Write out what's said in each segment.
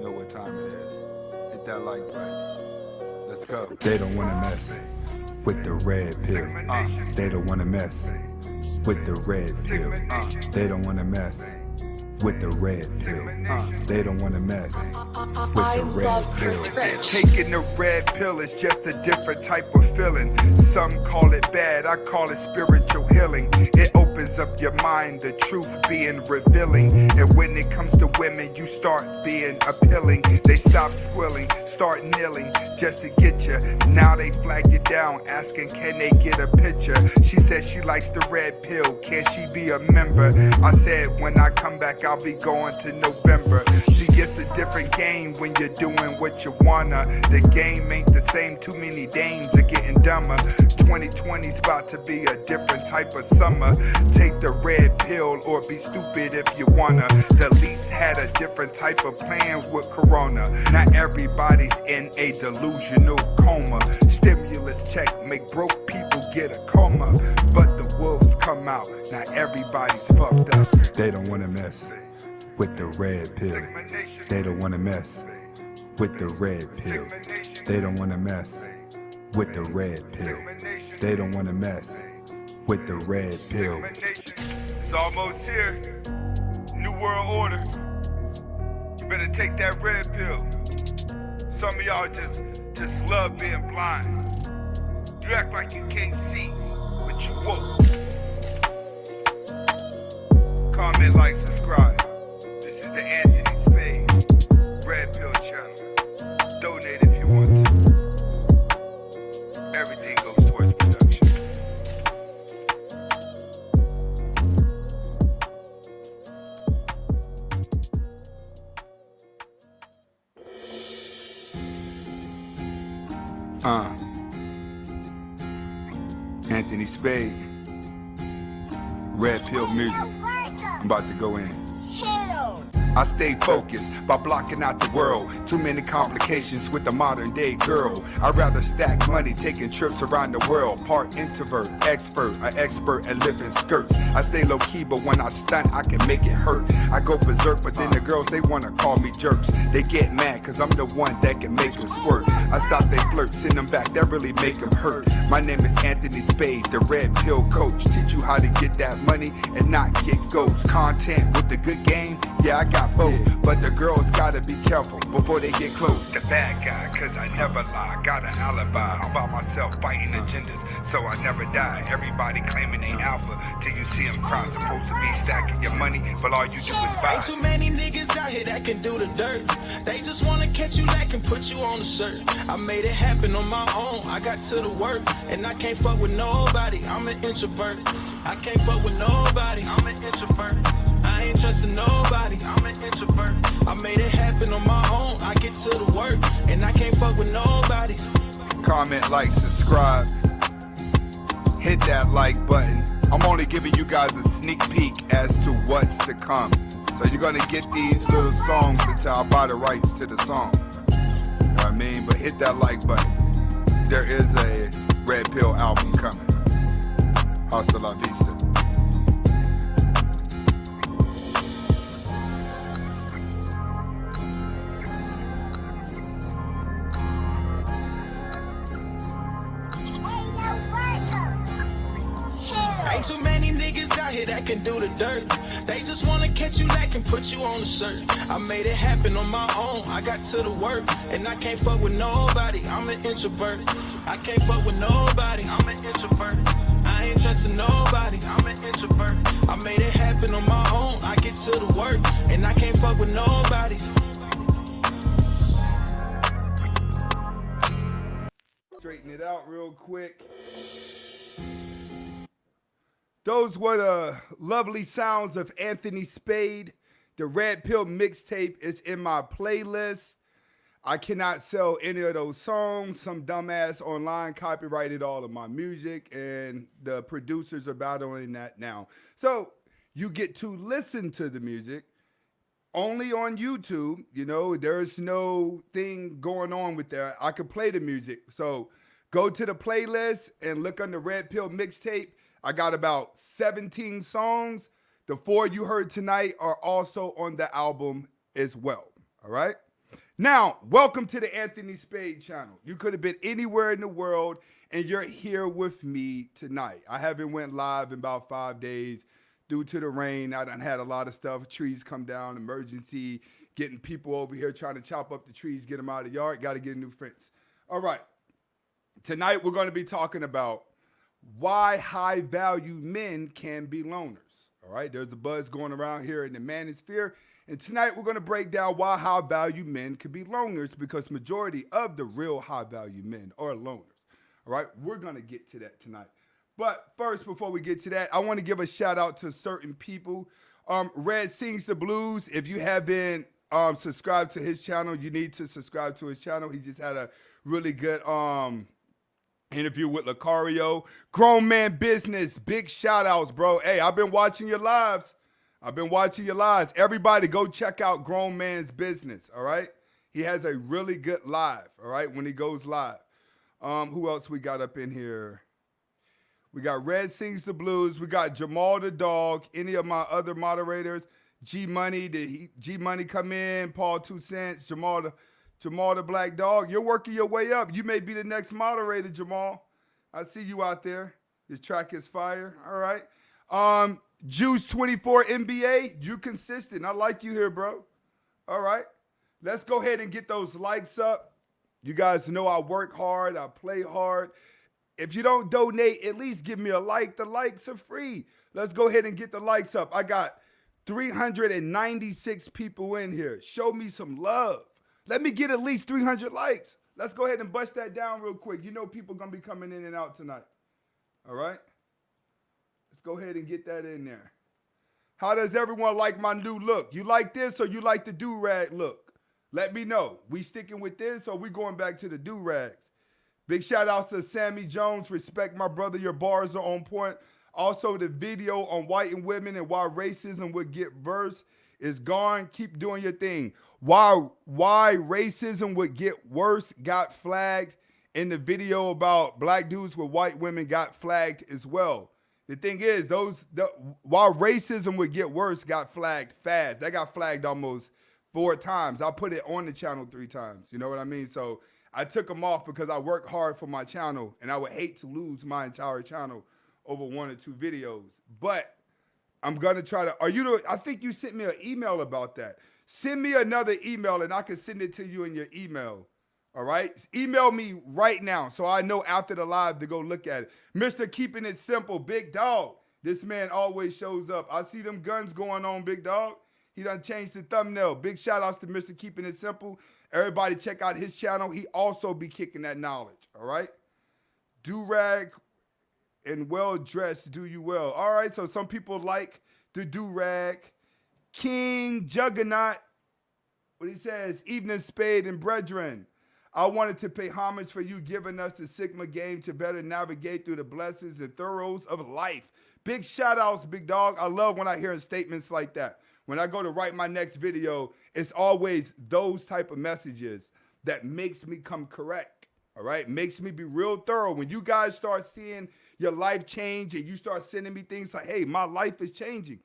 know what time it is. Hit that like button. Let's go. They don't wanna mess with the red pill. They don't wanna mess with the red pill. They don't wanna mess with the red pill. They don't wanna mess with the red pill. Taking the red pill is just a different type of feeling. Some call it bad, I call it spiritual healing. It opens up your mind, the truth being revealing. And when it comes to women, you start being appealing. They stop squilling, start kneeling just to get you. Now they flag you down, asking can they get a picture. She said she likes the red pill, can she be a member? I said when I come back I'll be going to November. See, it's a different game when you're doing what you wanna. The game ain't the same, too many dames are getting dumber. 2020's about to be a different type of summer. Take the red pill or be stupid if you wanna. The elites had a different type of plans with Corona. Not everybody's in a delusional coma. Stimulus check make broke people get a coma. But the wolves come out, now everybody's fucked up. They don't wanna mess with the red pill. They don't wanna mess with the red pill. They don't wanna mess with the red pill. They don't wanna mess with the red pill. It's almost here. New world order. You better take that red pill. Some of y'all just love being blind. You act like you can't see, but you woke. Comment, like, subscribe. This is the Anthony Spade Red Pill Channel. Donate if you want to. Everything goes towards production. Anthony Spade, Red Pill Music. I'm about to go in. I stay focused by blocking out the world. Too many complications with the modern day girl. I'd rather stack money taking trips around the world. Part introvert, expert, an expert at living skirts. I stay low key, but when I stunt, I can make it hurt. I go berserk, but then the girls, they wanna call me jerks. They get mad, cause I'm the one that can make them squirt. I stop they flirt, send them back, that really make them hurt. My name is Anthony Spade, the Red Pill Coach. Teach you how to get that money and not get ghosts. Content with the good game, yeah, I got both. But the girls gotta be careful before they get close. The bad guy, cause I never lie. Got an alibi, I'm by myself fighting agendas, so I never die. Everybody claiming they alpha, till you see them cry. Supposed to be stacking your money, but all you do is buy. Ain't too many niggas out here that can do the dirt. They just wanna catch you that can put you on the shirt. I made it happen on my own, I got to the work. And I can't fuck with nobody, I'm an introvert. I can't fuck with nobody, I'm an introvert. I ain't trusting nobody, I'm an introvert. I made it happen on my own, I get to the work. And I can't fuck with nobody. Comment, like, subscribe. Hit that like button. I'm only giving you guys a sneak peek as to what's to come. So you're gonna get these little songs until I buy the rights to the song. You know what I mean? But hit that like button. There is a Red Pill album coming. Hasta la vista. Ain't too many niggas out here that can do the dirt. They just wanna catch you that can put you on the shirt. I made it happen on my own, I got to the work. And I can't fuck with nobody, I'm an introvert. I can't fuck with nobody, I'm an introvert. I ain't trusting nobody, I'm an introvert. I made it happen on my own, I get to the work. And I can't fuck with nobody. Straighten it out real quick. Those were the lovely sounds of Anthony Spade. The Red Pill mixtape is in my playlist. I cannot sell any of those songs. Some dumbass online copyrighted all of my music, and the producers are battling that now. So you get to listen to the music only on YouTube. You know, there's no thing going on with that. I could play the music. So go to the playlist and look under Red Pill mixtape. I got about 17 songs. The 4 you heard tonight are also on the album as well. All right? Now, welcome to the Anthony Spade channel. You could have been anywhere in the world, and you're here with me tonight. I haven't went live in about 5 days due to the rain. I done had a lot of stuff. Trees come down, emergency, getting people over here trying to chop up the trees, get them out of the yard. Got to get a new fence. All right. Tonight, we're going to be talking about why high-value men can be loners. All right. There's a buzz going around here in the manosphere. And tonight we're going to break down why high-value men could be loners, because majority of the real high-value men are loners. All right, we're going to get to that tonight. But first, before we get to that, I want to give a shout out to certain people. Red Sings the Blues. If you haven't subscribed to his channel, you need to subscribe to his channel. He just had a really good interview with Lucario. Grown Man Business. Big shout outs, bro. Hey, I've been watching your lives. Everybody go check out Grown Man's Business, all right? He has a really good live, all right, when he goes live. Who else we got up in here? We got Red Sings the Blues. We got Jamal the Dog. Any of my other moderators? G-Money. Did G-Money come in? Paul 2 Cents. Jamal the Black Dog. You're working your way up. You may be the next moderator, Jamal. I see you out there. This track is fire, all right? Juice 24 NBA, you consistent. I like you here, bro. All right. Let's go ahead and get those likes up. You guys know I work hard. I play hard. If you don't donate, at least give me a like. The likes are free. Let's go ahead and get the likes up. I got 396 people in here. Show me some love. Let me get at least 300 likes. Let's go ahead and bust that down real quick. You know people going to be coming in and out tonight. All right. Go ahead and get that in there. How does everyone like my new look? You like this or you like the do-rag look? Let me know. We sticking with this or we going back to the do-rags? Big shout outs to Sammy Jones. Respect my brother. Your bars are on point. Also, the video on white and women and why racism would get worse is gone. Keep doing your thing. Why racism would get worse got flagged. In the video about black dudes with white women got flagged as well. The thing is, while racism would get worse, got flagged fast. That got flagged almost 4 times. I put it on the channel 3 times. You know what I mean? So I took them off because I work hard for my channel, and I would hate to lose my entire channel over 1 or 2 videos. But I'm gonna try to. I think you sent me an email about that. Send me another email, and I can send it to you in your email. All right? Email me right now so I know after the live to go look at it. Mr. Keeping It Simple, Big Dog. This man always shows up. I see them guns going on, Big Dog. He done changed the thumbnail. Big shout outs to Mr. Keeping It Simple. Everybody check out his channel. He also be kicking that knowledge. All right? Do-rag and well-dressed do you well. All right, so some people like the do-rag. King Juggernaut. What he says, Evening Spade and Brethren. I wanted to pay homage for you giving us the Sigma game to better navigate through the blessings and thorough of life. Big shout outs, Big Dog. I love when I hear statements like that. When I go to write my next video, it's always those type of messages that makes me come correct, all right? Makes me be real thorough. When you guys start seeing your life change and you start sending me things like, hey, my life is changing,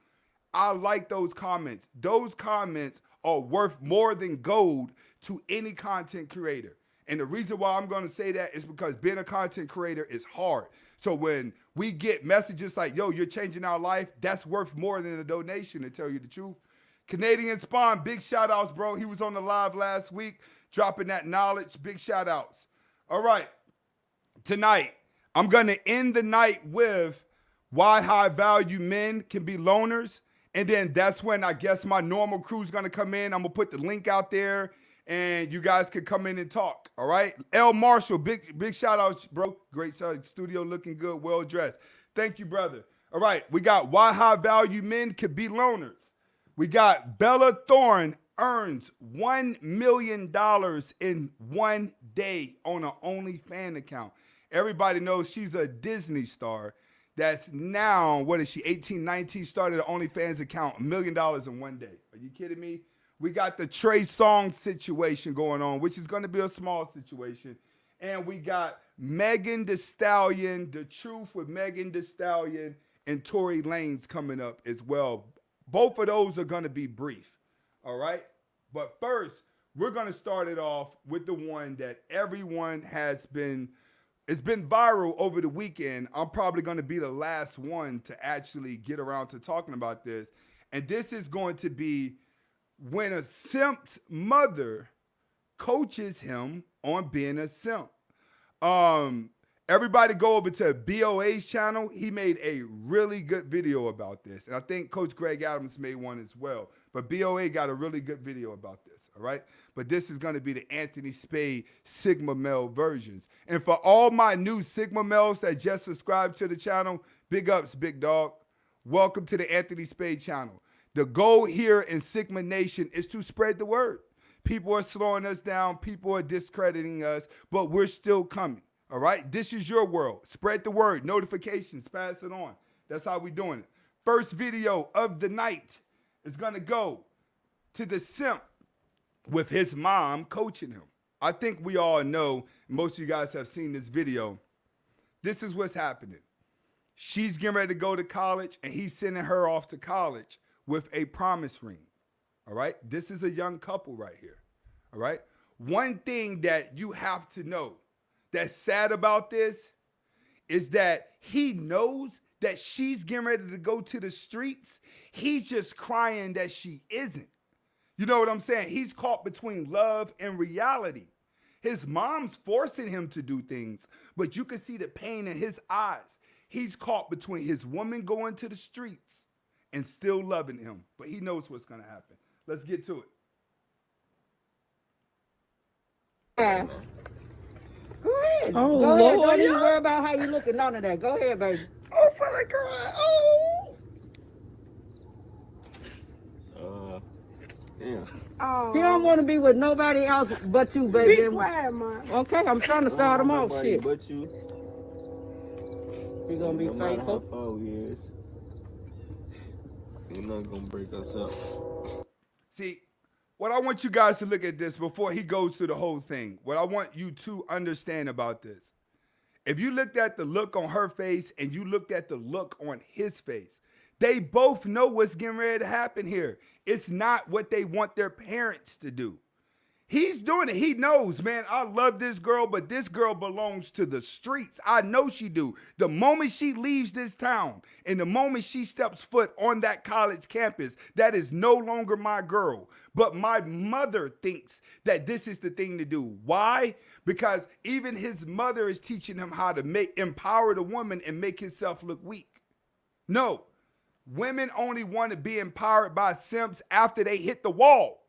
I like those comments. Those comments are worth more than gold to any content creator. And the reason why I'm going to say that is because being a content creator is hard. So when we get messages like, yo, you're changing our life, that's worth more than a donation, to tell you the truth. Canadian Spawn, big shout outs, bro. He was on the live last week, dropping that knowledge. Big shout outs. All right. Tonight, I'm going to end the night with why high value men can be loners. And then that's when I guess my normal crew is going to come in. I'm going to put the link out there and you guys can come in and talk. All right. L Marshall, big shout out, bro. Great studio, looking good, well dressed. Thank you, brother. All right. We got why high value men could be loners. We got Bella Thorne earns $1 million in 1 day on an OnlyFans account. Everybody knows she's a Disney star. That's now, what is she, 18, 19, started an OnlyFans account, $1 million in 1 day. Are you kidding me? We got the Trey Songz situation going on, which is going to be a small situation. And we got Megan Thee Stallion, The Truth with Megan Thee Stallion and Tory Lanez coming up as well. Both of those are going to be brief, all right? But first, we're going to start it off with the one that everyone has been, it's been viral over the weekend. I'm probably going to be the last one to actually get around to talking about this. And this is going to be when a simp's mother coaches him on being a simp. Everybody go over to BOA's channel. He made a really good video about this. And I think Coach Greg Adams made one as well. But BOA got a really good video about this, all right? But this is going to be the Anthony Spade Sigma male versions. And for all my new Sigma males that just subscribed to the channel, big ups, big dog. Welcome to the Anthony Spade channel. The goal here in Sigma Nation is to spread the word. People are slowing us down. People are discrediting us, but we're still coming. All right, this is your world. Spread the word, notifications, pass it on. That's how we doing it. First video of the night is gonna go to the simp with his mom coaching him. I think we all know, most of you guys have seen this video. This is what's happening. She's getting ready to go to college and he's sending her off to college with a promise ring. All right, this is a young couple right here. All right, one thing that you have to know that's sad about this is that he knows that she's getting ready to go to the streets. He's just crying that she isn't. You know what I'm saying? He's caught between love and reality. His mom's forcing him to do things, but you can see the pain in his eyes. He's caught between his woman going to the streets and still loving him, but he knows what's going to happen. Let's get to it. Go ahead. Oh, Go ahead. Lord, Don't even yeah. worry about how you looking. None of that. Go ahead, baby. Oh, my God. Oh. Yeah. Oh. He don't want to be with nobody else but you, baby. Be quiet, man. Okay, I'm trying to start him off. Nobody Shit. but you. You gonna be No matter faithful? how far we is, you're not gonna break us up. See, what I want you guys to look at this before he goes through the whole thing. What I want you to understand about this. If you looked at the look on her face and you looked at the look on his face, they both know what's getting ready to happen here. It's not what they want their parents to do. He's doing it. He knows, man, I love this girl, but this girl belongs to the streets. I know she do. The moment she leaves this town and the moment she steps foot on that college campus, that is no longer my girl. But my mother thinks that this is the thing to do. Why? Because even his mother is teaching him how to empower the woman and make himself look weak. No, women only want to be empowered by simps after they hit the wall.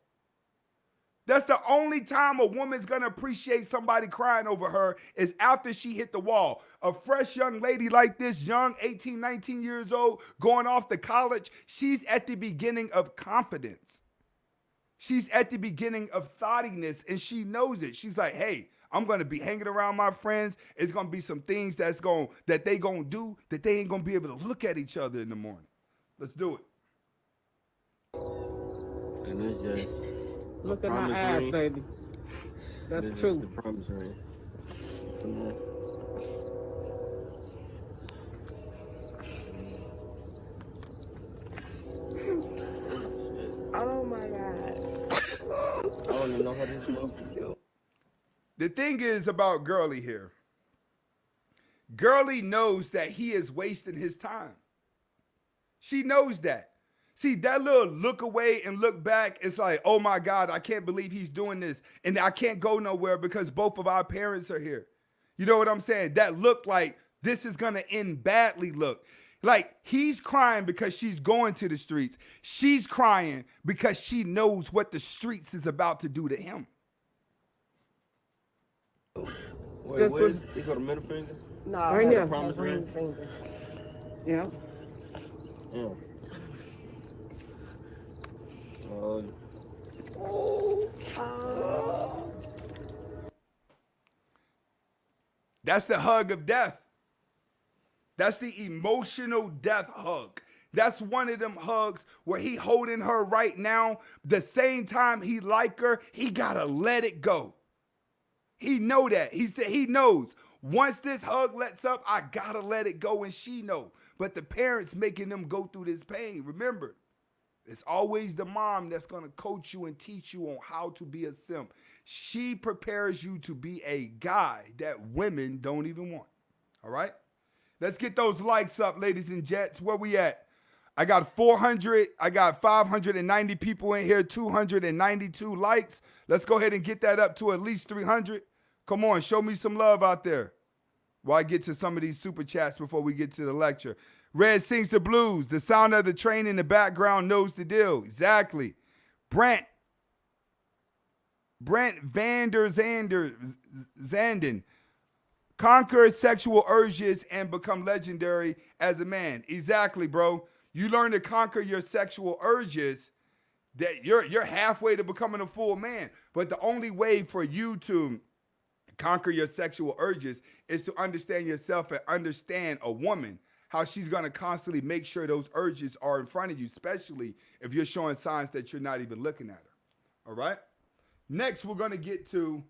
That's the only time a woman's gonna appreciate somebody crying over her is after she hit the wall. A fresh young lady like this, young, 18, 19 years old, going off to college, she's at the beginning of confidence. She's at the beginning of thottiness, and she knows it. She's like, hey, I'm gonna be hanging around my friends. It's gonna be some things that they gonna do that they ain't gonna be able to look at each other in the morning. Let's do it. And it's just Look at promise my eyes, ring. baby. That's it's true. just the promise ring. Come on. Oh, my God. I don't even know how this motherfucker feel. The thing is about Girly here. Girly knows that he is wasting his time. She knows that. See, that little look away and look back, it's like, oh my God, I can't believe he's doing this. And I can't go nowhere because both of our parents are here. You know what I'm saying? That look like this is going to end badly look. Like he's crying because she's going to the streets. She's crying because she knows what the streets is about to do to him. Wait, where is you got a middle finger? No, Right here. Promise ring? finger. Yeah. Yeah. Oh, That's the hug of death. That's the emotional death hug. That's one of them hugs where he holding her right now. The same time he like her, he gotta let it go. He know that. He said he knows. Once this hug lets up, I gotta let it go, and she know. But the parents making them go through this pain. Remember, It's always the mom that's going to coach you and teach you on how to be a simp. She prepares you to be a guy that women don't even want. All right? Let's get those likes up, ladies and gents. Where we at? I got 400. I got 590 people in here, 292 likes. Let's go ahead and get that up to at least 300. Come on, show me some love out there while I get to some of these super chats before we get to the lecture. Red sings the blues. The sound of the train in the background knows the deal. Exactly. Brent Vander Zanden. Conquer sexual urges and become legendary as a man. Exactly, bro. You learn to conquer your sexual urges, that you're halfway to becoming a full man. But the only way for you to conquer your sexual urges is to understand yourself and understand a woman, how she's going to constantly make sure those urges are in front of you, especially if you're showing signs that you're not even looking at her. All right? Next, we're going to get to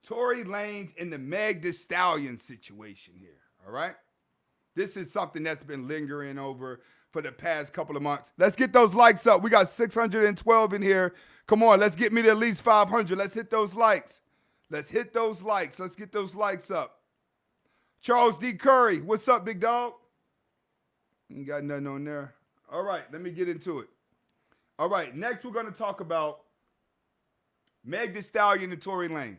Tory Lanez and the Meg Thee Stallion situation here. All right? This is something that's been lingering over for the past couple of months. Let's get those likes up. We got 612 in here. Come on, let's get me to at least 500. Let's hit those likes. Let's hit those likes. Let's get those likes up. Charles D. Curry, what's up, big dog? Ain't got nothing on there. All right, let me get into it. All right, next we're going to talk about Meg Thee Stallion and Tory Lanez.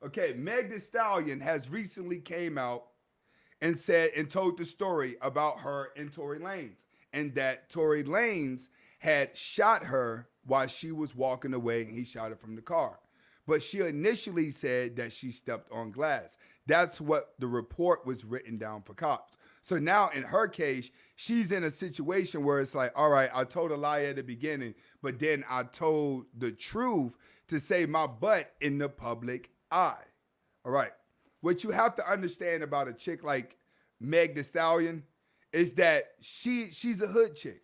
Okay, Meg Thee Stallion has recently came out and said and told the story about her and Tory Lanez, and that Tory Lanez had shot her while she was walking away, and he shot her from the car. But she initially said that she stepped on glass. That's what the report was written down for cops. So now in her case, she's in a situation where it's like, all right, I told a lie at the beginning, but then I told the truth to save my butt in the public eye. All right. What you have to understand about a chick like Meg Thee Stallion is that she's a hood chick.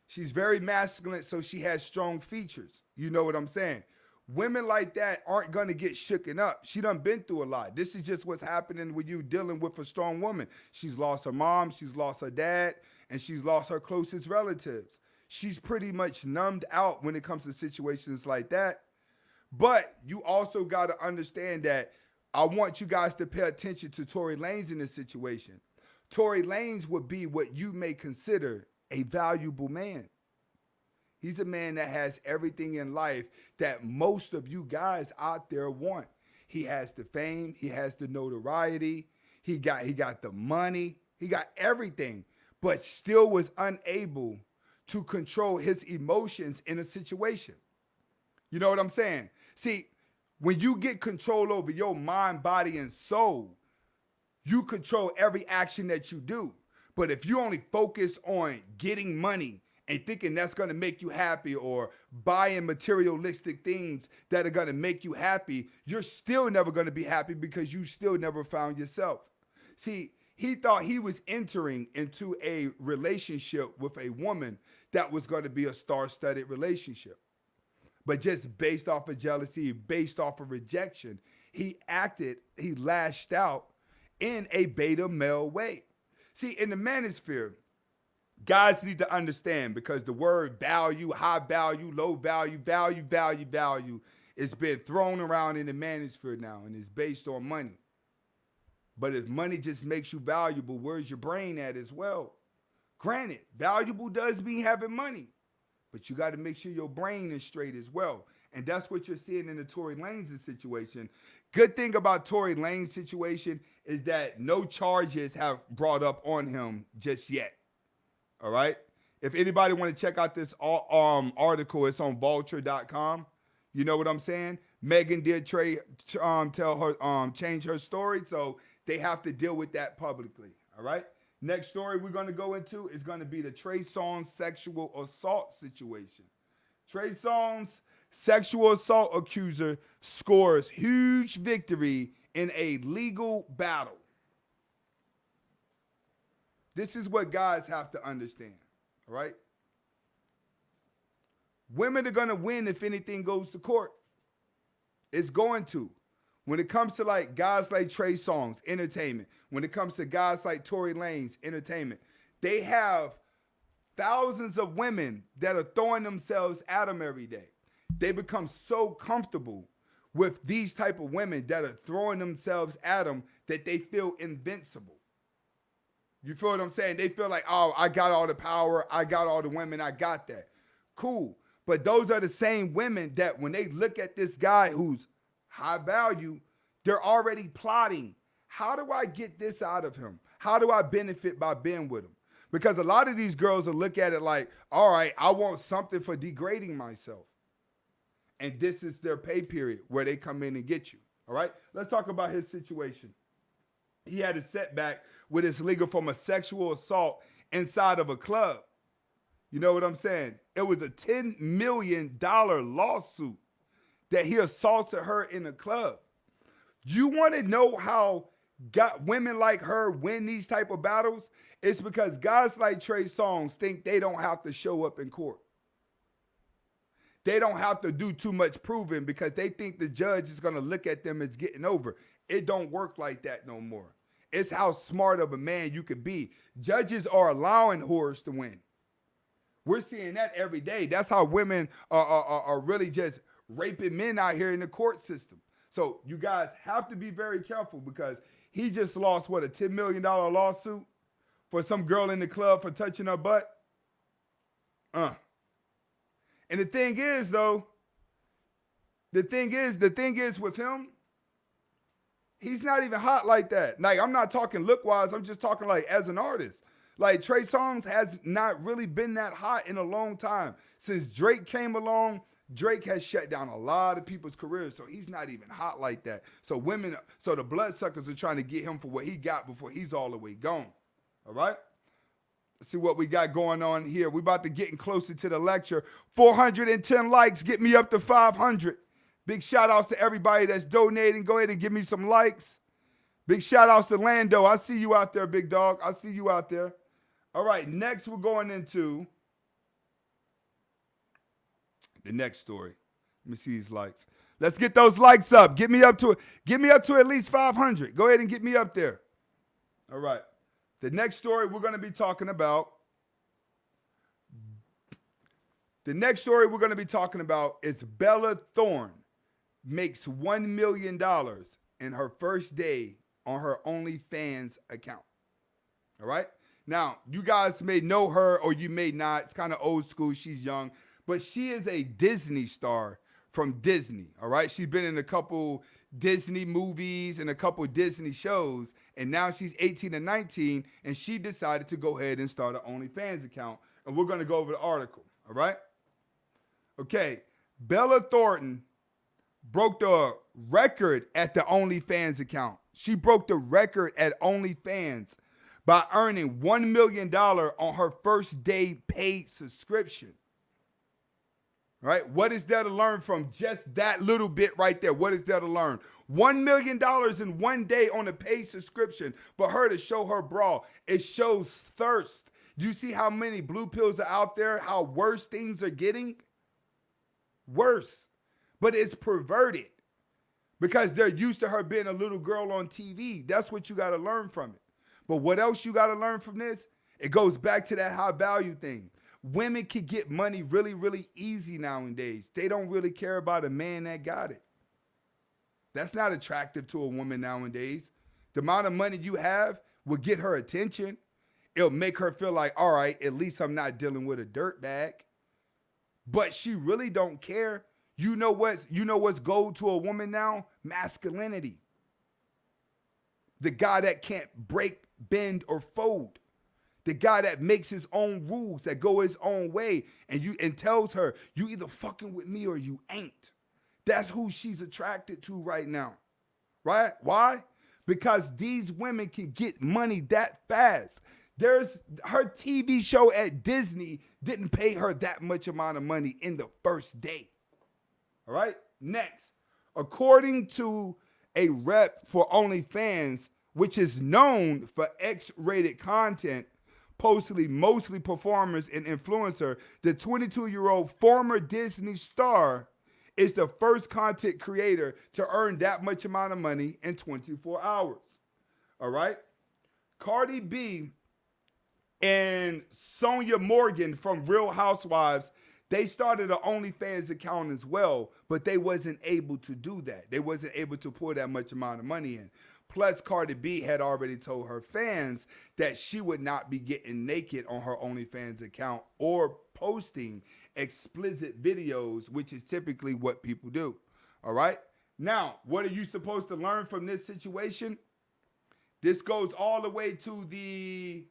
She's very masculine, so she has strong features. You know what I'm saying? Women like that aren't going to get shooken up. She done been through a lot. This is just what's happening when you dealing with a strong woman. She's lost her mom, she's lost her dad, and she's lost her closest relatives. She's pretty much numbed out when it comes to situations like that. But you also got to understand that I want you guys to pay attention to Tory Lanez in this situation. Tory Lanez would be what you may consider a valuable man. He's a man that has everything in life that most of you guys out there want. He has the fame, he has the notoriety, he got the money, he got everything, but still was unable to control his emotions in a situation. You know what I'm saying? See, when you get control over your mind, body, and soul, you control every action that you do. But if you only focus on getting money and thinking that's going to make you happy, or buying materialistic things that are going to make you happy, you're still never going to be happy because you still never found yourself. See, he thought he was entering into a relationship with a woman that was going to be a star-studded relationship. But just based off of jealousy, based off of rejection, he lashed out in a beta male way. See, in the manosphere, guys need to understand, because the word value, high value, low value, value is been thrown around in the manosphere now, and it's based on money. But if money just makes you valuable, where's your brain at as well? Granted, valuable does mean having money, but you got to make sure your brain is straight as well. And that's what you're seeing in the Tory Lanez situation. Good thing about Tory Lanez situation is that no charges have brought up on him just yet. All right? If anybody want to check out this article, it's on vulture.com. You know what I'm saying? Megan did tell her change her story, so they have to deal with that publicly. All right? Next story we're going to go into is going to be the Trey Songz sexual assault situation. Trey Songz sexual assault accuser scores huge victory in a legal battle. This is what guys have to understand, all right? Women are going to win if anything goes to court. It's going to. When it comes to like guys like Trey Songz, entertainment. When it comes to guys like Tory Lanez, entertainment. They have thousands of women that are throwing themselves at them every day. They become so comfortable with these type of women that are throwing themselves at them that they feel invincible. You feel what I'm saying? They feel like, oh, I got all the power. I got all the women. I got that. Cool. But those are the same women that when they look at this guy who's high value, they're already plotting. How do I get this out of him? How do I benefit by being with him? Because a lot of these girls will look at it like, all right, I want something for degrading myself. And this is their pay period where they come in and get you. All right? Let's talk about his situation. He had a setback with his legal from a sexual assault inside of a club. You know what I'm saying? It was a $10 million lawsuit that he assaulted her in a club. You want to know how women like her win these type of battles? It's because guys like Trey Songz think they don't have to show up in court. They don't have to do too much proving because they think the judge is going to look at them as getting over. It don't work like that no more. It's how smart of a man you could be. Judges are allowing whores to win. We're seeing that every day. That's how women are really just raping men out here in the court system. So you guys have to be very careful because he just lost, what, a $10 million lawsuit for some girl in the club for touching her butt? And the thing is, though, the thing is with him, he's not even hot like that. Like, I'm not talking look-wise. I'm just talking like as an artist. Like, Trey Songz has not really been that hot in a long time. Since Drake came along, Drake has shut down a lot of people's careers, so he's not even hot like that. So the bloodsuckers are trying to get him for what he got before he's all the way gone. All right? Let's see what we got going on here. We're about to getting closer to the lecture. 410 likes. Get me up to 500. Big shout outs to everybody that's donating. Go ahead and give me some likes. Big shout outs to Lando. I see you out there, big dog. I see you out there. All right, next we're going into the next story. Let me see these likes. Let's get those likes up. Get me up to at least 500. Go ahead and get me up there. All right. The next story we're going to be talking about. Is Bella Thorne makes $1 million in her first day on her OnlyFans account. All right? Now, you guys may know her or you may not. It's kind of old school. She's young. But she is a Disney star from Disney. All right? She's been in a couple Disney movies and a couple Disney shows. And now she's 18 and 19. And she decided to go ahead and start an OnlyFans account. And we're going to go over the article. All right? Okay. Bella Thornton broke the record at the OnlyFans account. She broke the record at OnlyFans by earning $1 million on her first day paid subscription. Right? What is there to learn from just that little bit right there? What is there to learn? $1 million in one day on a paid subscription for her to show her bra. It shows thirst. Do you see how many blue pills are out there? How worse things are getting? Worse. But it's perverted because they're used to her being a little girl on TV. That's what you got to learn from it. But what else you got to learn from this? It goes back to that high value thing. Women can get money really, really easy nowadays. They don't really care about a man that got it. That's not attractive to a woman nowadays. The amount of money you have will get her attention. It'll make her feel like, all right, at least I'm not dealing with a dirtbag. But she really don't care. You know what's gold to a woman now? Masculinity. The guy that can't break, bend, or fold. The guy that makes his own rules, that go his own way, and tells her, you either fucking with me or you ain't. That's who she's attracted to right now. Right? Why? Because these women can get money that fast. Her TV show at Disney didn't pay her that much amount of money in the first day. All right? Next, according to a rep for OnlyFans, which is known for X-rated content, mostly performers and influencer, the 22-year-old former Disney star is the first content creator to earn that much amount of money in 24 hours. All right? Cardi B and Sonia Morgan from Real Housewives, they started an OnlyFans account as well, but they wasn't able to do that. They wasn't able to pour that much amount of money in. Plus, Cardi B had already told her fans that she would not be getting naked on her OnlyFans account or posting explicit videos, which is typically what people do. All right? Now, what are you supposed to learn from this situation? This goes all the way to the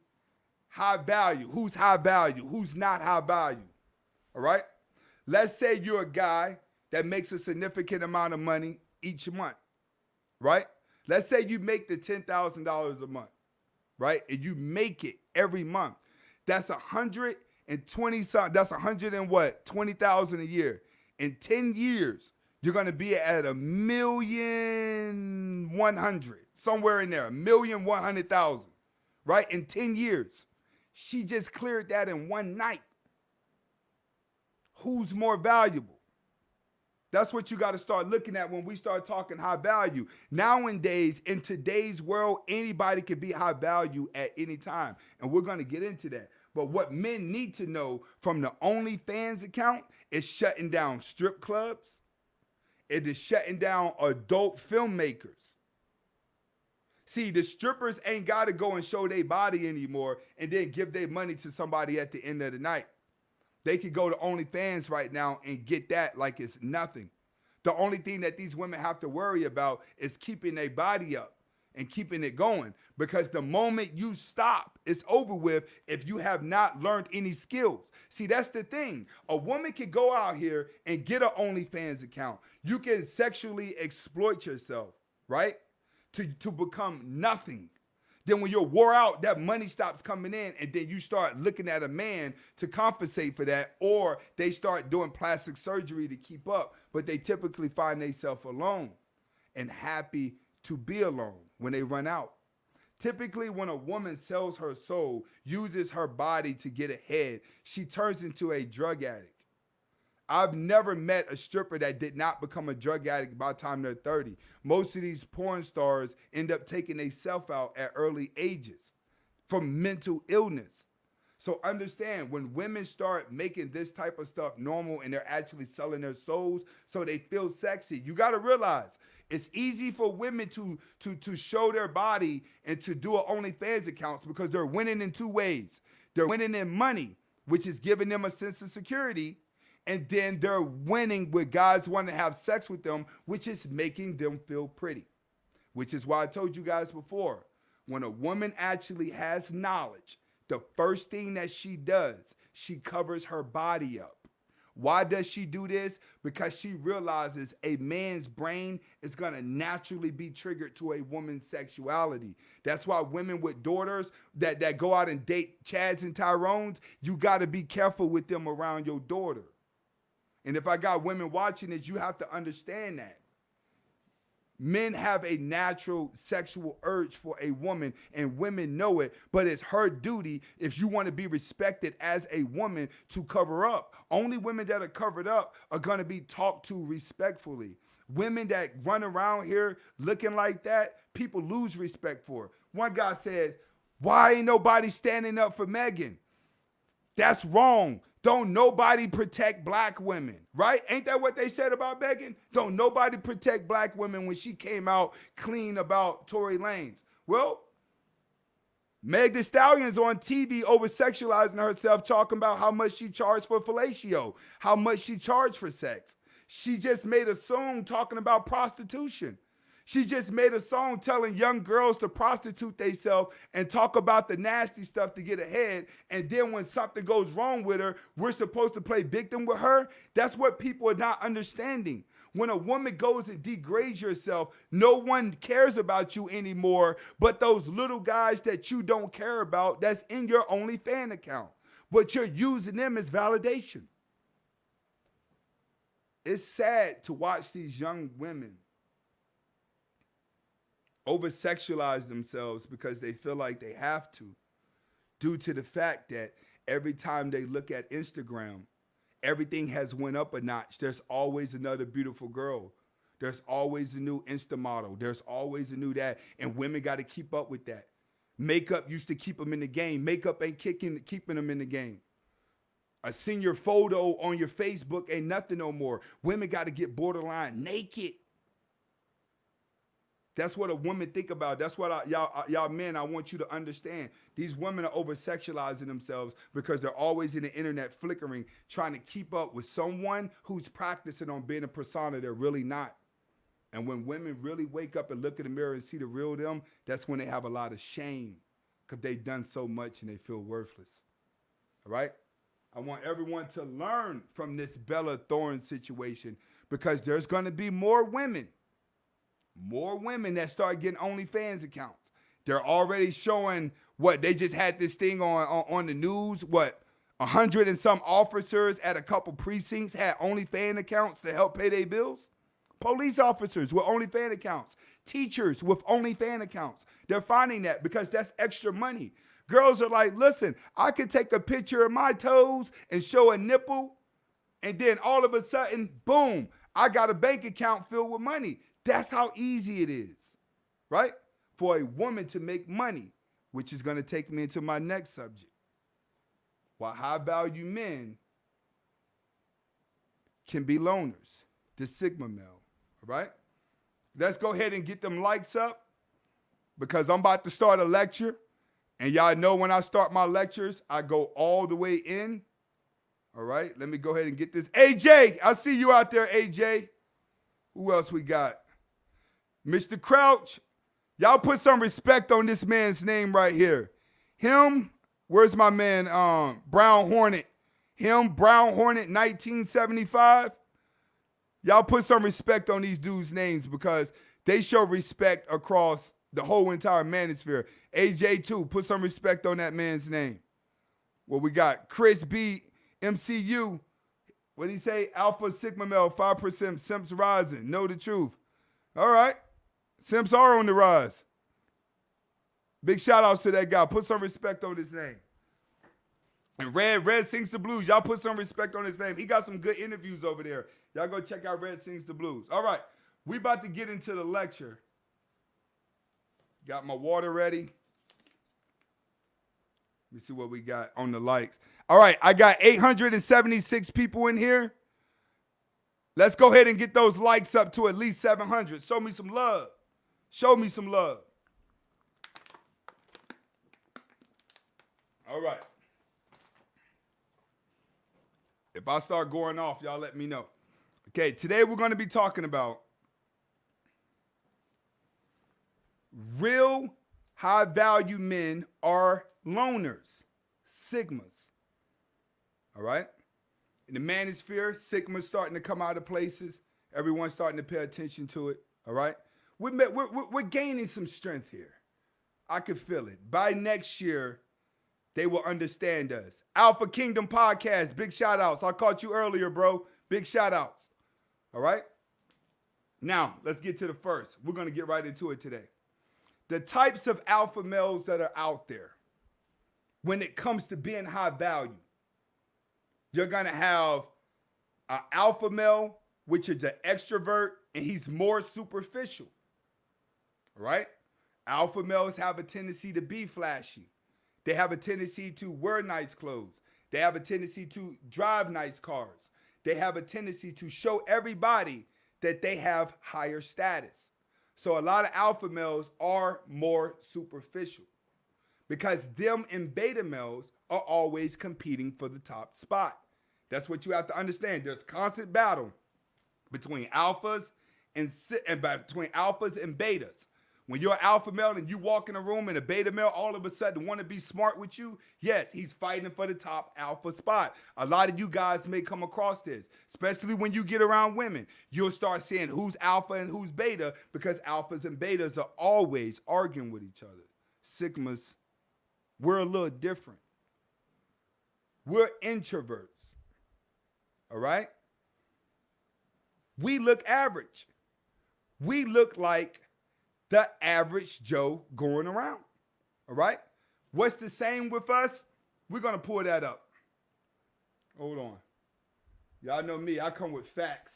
high value. Who's high value? Who's not high value? All right? Let's say you're a guy that makes a significant amount of money each month, right? Let's say you make the $10,000 a month, right? And you make it every month. That's 120 something. That's 100 and what? 20,000 a year. In 10 years, you're going to be at 1,100,000, somewhere in there, 1,100,000, right? In 10 years. She just cleared that in one night. Who's more valuable? That's what you got to start looking at when we start talking high value. Nowadays, in today's world, anybody can be high value at any time. And we're going to get into that. But what men need to know from the OnlyFans account is shutting down strip clubs. It is shutting down adult filmmakers. See, the strippers ain't got to go and show their body anymore and then give their money to somebody at the end of the night. They could go to OnlyFans right now and get that like it's nothing. The only thing that these women have to worry about is keeping their body up and keeping it going. Because the moment you stop, it's over with if you have not learned any skills. See, that's the thing. A woman can go out here and get an OnlyFans account. You can sexually exploit yourself, right? To become nothing. Then when you're wore out, that money stops coming in, and then you start looking at a man to compensate for that, or they start doing plastic surgery to keep up, but they typically find themselves alone and happy to be alone when they run out. Typically, when a woman sells her soul, uses her body to get ahead, she turns into a drug addict. I've never met a stripper that did not become a drug addict by the time they're 30. Most of these porn stars end up taking themselves out at early ages from mental illness. So understand, when women start making this type of stuff normal and they're actually selling their souls so they feel sexy, you got to realize it's easy for women to show their body and to do an OnlyFans accounts because they're winning in two ways. They're winning in money, which is giving them a sense of security. And then they're winning with guys wanting to have sex with them, which is making them feel pretty. Which is why I told you guys before, when a woman actually has knowledge, the first thing that she does, she covers her body up. Why does she do this? Because she realizes a man's brain is going to naturally be triggered to a woman's sexuality. That's why women with daughters that go out and date Chads and Tyrones, you got to be careful with them around your daughter. And if I got women watching this, you have to understand that. Men have a natural sexual urge for a woman, and women know it, but it's her duty, if you want to be respected as a woman, to cover up. Only women that are covered up are going to be talked to respectfully. Women that run around here looking like that, people lose respect for. One guy said, "Why ain't nobody standing up for Megan?" That's wrong. Don't nobody protect black women, right? Ain't that what they said about Megan? Don't nobody protect black women when she came out clean about Tory Lanez. Well, Meg Thee Stallion's on TV over-sexualizing herself, talking about how much she charged for fellatio, how much she charged for sex. She just made a song talking about prostitution. She just made a song telling young girls to prostitute themselves and talk about the nasty stuff to get ahead. And then when something goes wrong with her, we're supposed to play victim with her. That's what people are not understanding. When a woman goes and degrades yourself, no one cares about you anymore but those little guys that you don't care about that's in your OnlyFans account. But you're using them as validation. It's sad to watch these young women over-sexualize themselves because they feel like they have to, due to the fact that every time they look at Instagram, everything has went up a notch. There's always another beautiful girl. There's always a new Insta model. There's always a new that, and women got to keep up with that Makeup used to keep them in the game. Makeup ain't keeping them in the game. A senior photo on your Facebook ain't nothing no more. Women got to get borderline naked. That's what a woman think about. That's what y'all men, I want you to understand. These women are over-sexualizing themselves because they're always in the internet flickering, trying to keep up with someone who's practicing on being a persona they're really not. And when women really wake up and look in the mirror and see the real them, that's when they have a lot of shame because they've done so much and they feel worthless. All right? I want everyone to learn from this Bella Thorne situation because there's going to be more women that start getting OnlyFans accounts. They're already showing what they just had this thing on the news. 100 and some officers at a couple precincts had OnlyFans accounts to help pay their bills. Police officers with OnlyFans accounts. Teachers with OnlyFans accounts. They're finding that because that's extra money. Girls are like, listen, I could take a picture of my toes and show a nipple, and then all of a sudden, boom, I got a bank account filled with money. That's how easy it is, right? For a woman to make money, which is going to take me into my next subject. While high-value men can be loners, the Sigma male, all right? Let's go ahead and get them likes up because I'm about to start a lecture. And y'all know when I start my lectures, I go all the way in. All right, let me go ahead and get this. AJ, I see you out there, AJ. Who else we got? Mr. Crouch. Y'all put some respect on this man's name right here. Him, where's my man, Brown Hornet? Him, Brown Hornet, 1975. Y'all put some respect on these dudes' names because they show respect across the whole entire manosphere. AJ too, put some respect on that man's name. Well, we got Chris B, MCU. What did he say? Alpha Sigma male, 5% simps rising. Know the truth. All right. Simps are on the rise. Big shout outs to that guy. Put some respect on his name. And Red Sings the Blues. Y'all put some respect on his name. He got some good interviews over there. Y'all go check out Red Sings the Blues. All right. We about to get into the lecture. Got my water ready. Let me see what we got on the likes. All right, I got 876 people in here. Let's go ahead and get those likes up to at least 700. Show me some love. Show me some love. All right. If I start going off, y'all let me know. Okay, today we're going to be talking about real high-value men are loners, Sigmas. All right? In the manosphere, Sigma's starting to come out of places. Everyone's starting to pay attention to it. All right? We're gaining some strength here. I can feel it. By next year, they will understand us. Alpha Kingdom Podcast, big shout-outs. I caught you earlier, bro. Big shout-outs. All right? Now, let's get to the first. We're going to get right into it today. The types of alpha males that are out there when it comes to being high value. You're going to have an alpha male, which is an extrovert, and he's more superficial. All right? Alpha males have a tendency to be flashy. They have a tendency to wear nice clothes. They have a tendency to drive nice cars. They have a tendency to show everybody that they have higher status. So a lot of alpha males are more superficial because them and beta males are always competing for the top spot. That's what you have to understand. There's constant battle between alphas and betas. When you're an alpha male and you walk in a room and a beta male all of a sudden want to be smart with you, yes, he's fighting for the top alpha spot. A lot of you guys may come across this, especially when you get around women. You'll start seeing who's alpha and who's beta because alphas and betas are always arguing with each other. Sigmas, we're a little different. We're introverts, all right? We look average. We look like the average Joe going around, all right? What's the same with us? We're going to pull that up. Hold on. Y'all know me. I come with facts,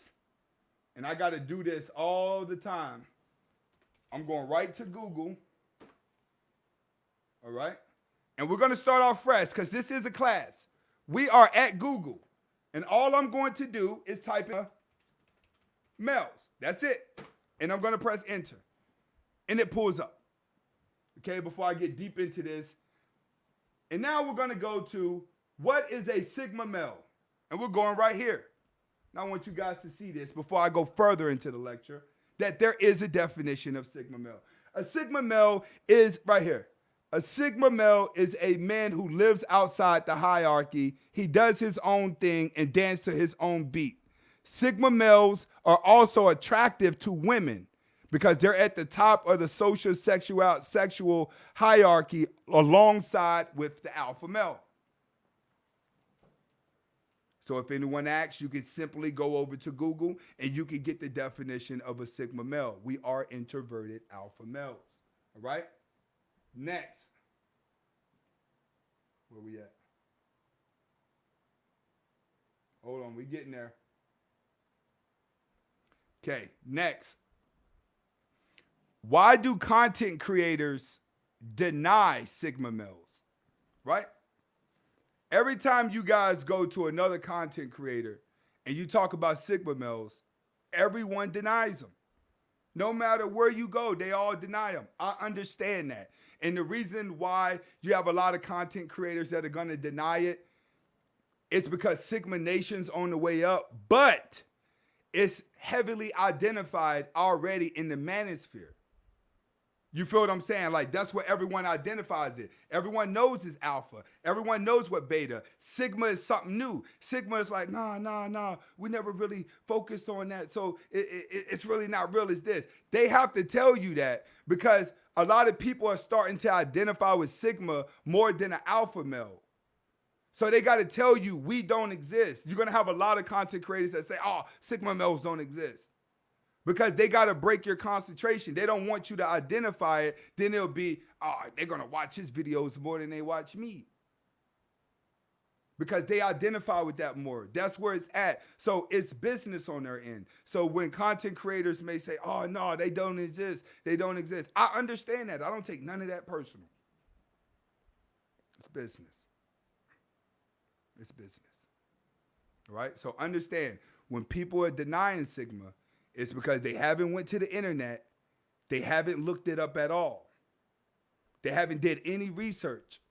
and I got to do this all the time. I'm going right to Google, All right? And we're going to start off fresh because this is a class. We are at Google. And all I'm going to do is type in males. That's it. And I'm going to press enter. And it pulls up. Okay, before I get deep into this. And now we're going to go to what is a sigma male? And we're going right here. Now I want you guys to see this before I go further into the lecture, that there is a definition of sigma male. A sigma male is right here. A sigma male is a man who lives outside the hierarchy. He does his own thing and dances to his own beat. Sigma males are also attractive to women because they're at the top of the social sexual hierarchy alongside with the alpha male. So if anyone asks, you can simply go over to Google and you can get the definition of a sigma male. We are introverted alpha males. All right? Next. Where we at? Hold on, we getting there. Okay, next. Why do content creators deny sigma males? Right? Every time you guys go to another content creator and you talk about sigma males, everyone denies them. No matter where you go, they all deny them. I understand that. And the reason why you have a lot of content creators that are going to deny it is because Sigma Nation's on the way up, but it's heavily identified already in the manosphere. You feel what I'm saying? Like, that's what everyone identifies it. Everyone knows it's alpha. Everyone knows what beta. Sigma is something new. Sigma is like, nah. We never really focused on that. So it's really not real as this. They have to tell you that because a lot of people are starting to identify with Sigma more than an alpha male. So they got to tell you we don't exist. You're going to have a lot of content creators that say, oh, Sigma males don't exist. Because they got to break your concentration. They don't want you to identify it. Then it'll be, oh, they're going to watch his videos more than they watch me. Because they identify with that more. That's where it's at. So it's business on their end. So when content creators may say, oh, no, they don't exist. They don't exist. I understand that. I don't take none of that personal. It's business. It's business. All right? So understand, when people are denying Sigma, it's because they haven't went to the internet. They haven't looked it up at all. They haven't did any research.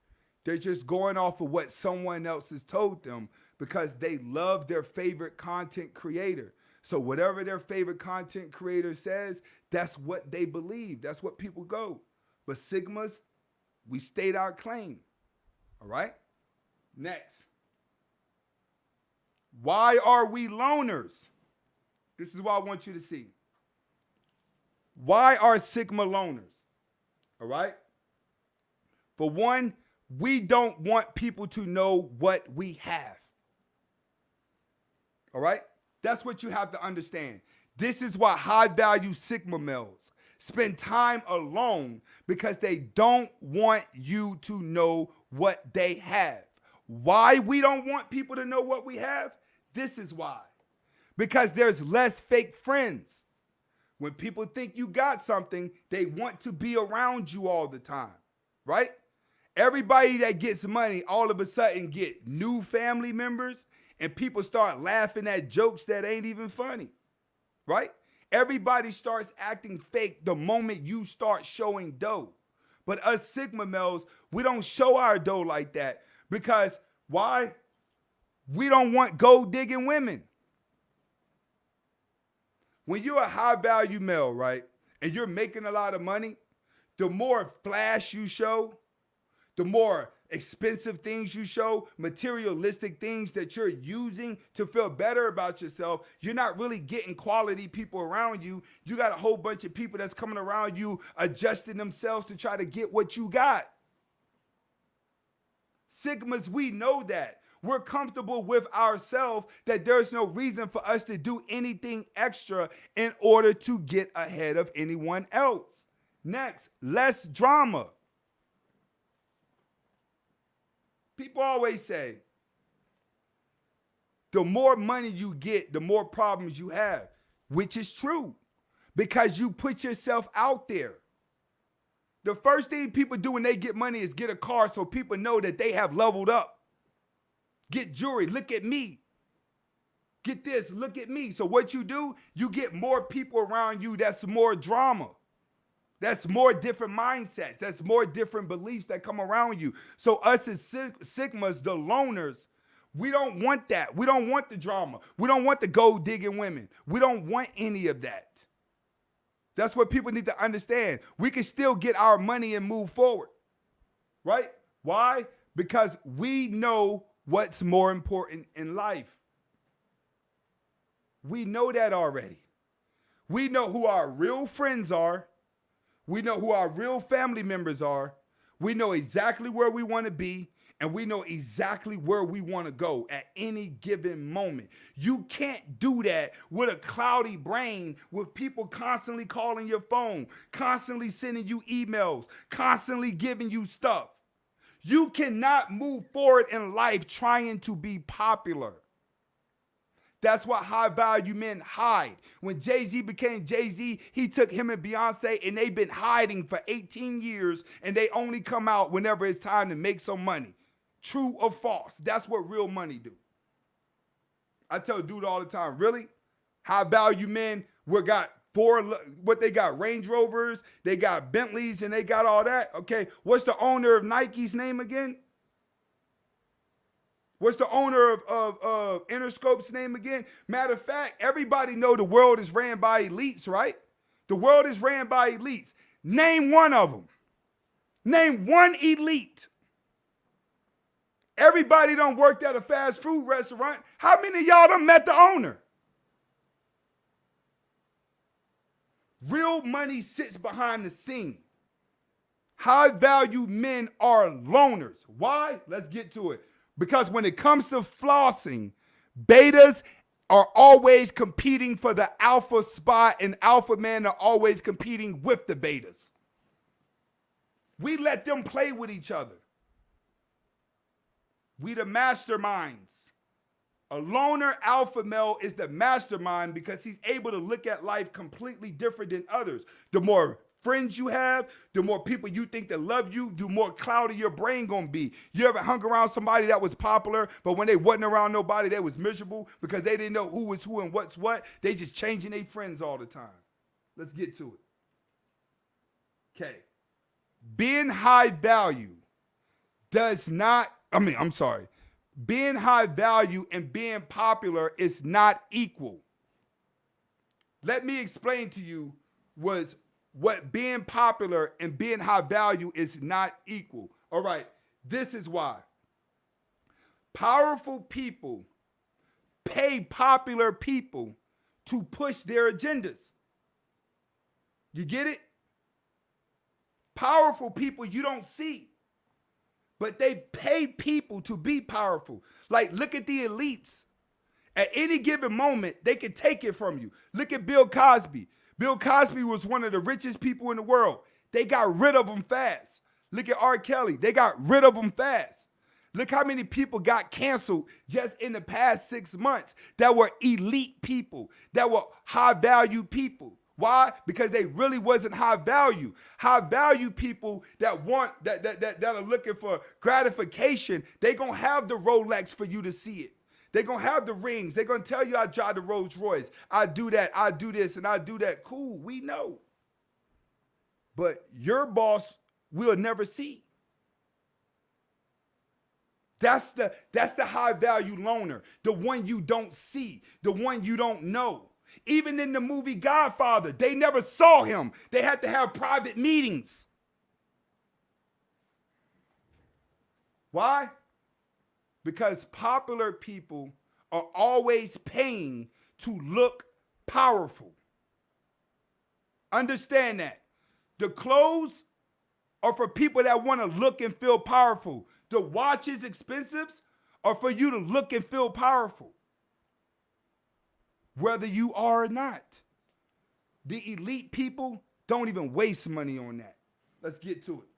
They're just going off of what someone else has told them because they love their favorite content creator. So whatever their favorite content creator says, that's what they believe. That's what people go. But Sigmas, we state our claim. All right? Next. Why are we loners? This is what I want you to see. Why are Sigma loners? All right? For one, we don't want people to know what we have. All right? That's what you have to understand. This is why high-value Sigma males spend time alone because they don't want you to know what they have. Why we don't want people to know what we have? This is why. Because there's less fake friends. When people think you got something, they want to be around you all the time, right? Everybody that gets money all of a sudden get new family members and people start laughing at jokes that ain't even funny, right? Everybody starts acting fake the moment you start showing dough. But us Sigma males, we don't show our dough like that because why? We don't want gold digging women. When you're a high-value male, right, and you're making a lot of money, the more flash you show, the more expensive things you show, materialistic things that you're using to feel better about yourself, you're not really getting quality people around you. You got a whole bunch of people that's coming around you adjusting themselves to try to get what you got. Sigmas, we know that. We're comfortable with ourselves that there's no reason for us to do anything extra in order to get ahead of anyone else. Next, less drama. People always say, the more money you get, the more problems you have, which is true because you put yourself out there. The first thing people do when they get money is get a car so people know that they have leveled up. Get jewelry, look at me. Get this, look at me. So what you do, you get more people around you that's more drama. That's more different mindsets. That's more different beliefs that come around you. So us as Sigmas, the loners, we don't want that. We don't want the drama. We don't want the gold digging women. We don't want any of that. That's what people need to understand. We can still get our money and move forward, right? Why? Because we know what's more important in life. We know that already. We know who our real friends are. We know who our real family members are. We know exactly where we want to be. And we know exactly where we want to go at any given moment. You can't do that with a cloudy brain, with people constantly calling your phone, constantly sending you emails, constantly giving you stuff. You cannot move forward in life trying to be popular. That's why high value men hide. When Jay-Z became Jay-Z, he took him and Beyonce, and they've been hiding for 18 years, and they only come out whenever it's time to make some money. True or false? That's what real money do. I tell dude all the time, really? High value men, we got what they got? Range Rovers, they got Bentleys, and they got all that. Okay, what's the owner of Nike's name again? What's the owner of Interscope's name again? Matter of fact, everybody know the world is ran by elites, right? The world is ran by elites. Name one of them. Name one elite. Everybody done worked at a fast food restaurant. How many of y'all done met the owner? Real money sits behind the scene. High value men are loners. Why? Let's get to it. Because when it comes to flossing, betas are always competing for the alpha spot, and alpha men are always competing with the betas. We let them play with each other. We the masterminds. A loner alpha male is the mastermind because he's able to look at life completely different than others. The more friends you have, the more people you think that love you, the more cloudy your brain gonna be. You ever hung around somebody that was popular, but when they wasn't around nobody, they was miserable because they didn't know who was who and what's what? They just changing their friends all the time. Let's get to it. Okay. Being high value does not, being high value and being popular is not equal. Let me explain to you what being popular and being high value is not equal. All right, this is why. Powerful people pay popular people to push their agendas. You get it? Powerful people you don't see, but they pay people to be powerful. Like, look at the elites. At any given moment, they can take it from you. Look at Bill Cosby. Bill Cosby was one of the richest people in the world. They got rid of him fast. Look at R. Kelly. They got rid of him fast. Look how many people got canceled just in the past 6 months that were elite people, that were high value people. Why? Because they really wasn't high value. High value people that are looking for gratification, they gonna have the Rolex for you to see it. They're going to have the rings. They're going to tell you I drive the Rolls Royce. I do that. I do this and I do that. Cool. We know. But your boss will never see. That's the high value loner. The one you don't see. The one you don't know. Even in the movie Godfather, they never saw him. They had to have private meetings. Why? Because popular people are always paying to look powerful. Understand that. The clothes are for people that want to look and feel powerful. The watches, expensive, are for you to look and feel powerful. Whether you are or not. The elite people don't even waste money on that. Let's get to it.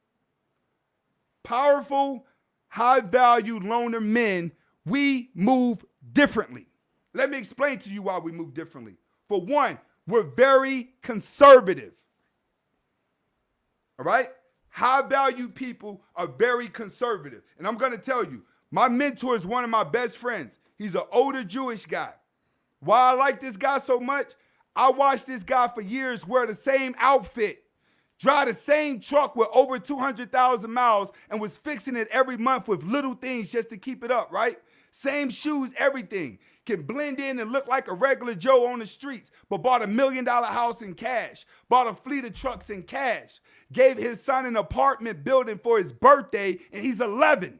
Powerful, high-value loner men, we move differently. Let me explain to you why we move differently. For one, we're very conservative. All right? High-value people are very conservative. And I'm going to tell you, my mentor is one of my best friends. He's an older Jewish guy. Why I like this guy so much, I watched this guy for years wear the same outfit, drive the same truck with over 200,000 miles, and was fixing it every month with little things just to keep it up, right? Same shoes, everything. Can blend in and look like a regular Joe on the streets, but bought $1 million house in cash, bought a fleet of trucks in cash, gave his son an apartment building for his birthday, and he's 11.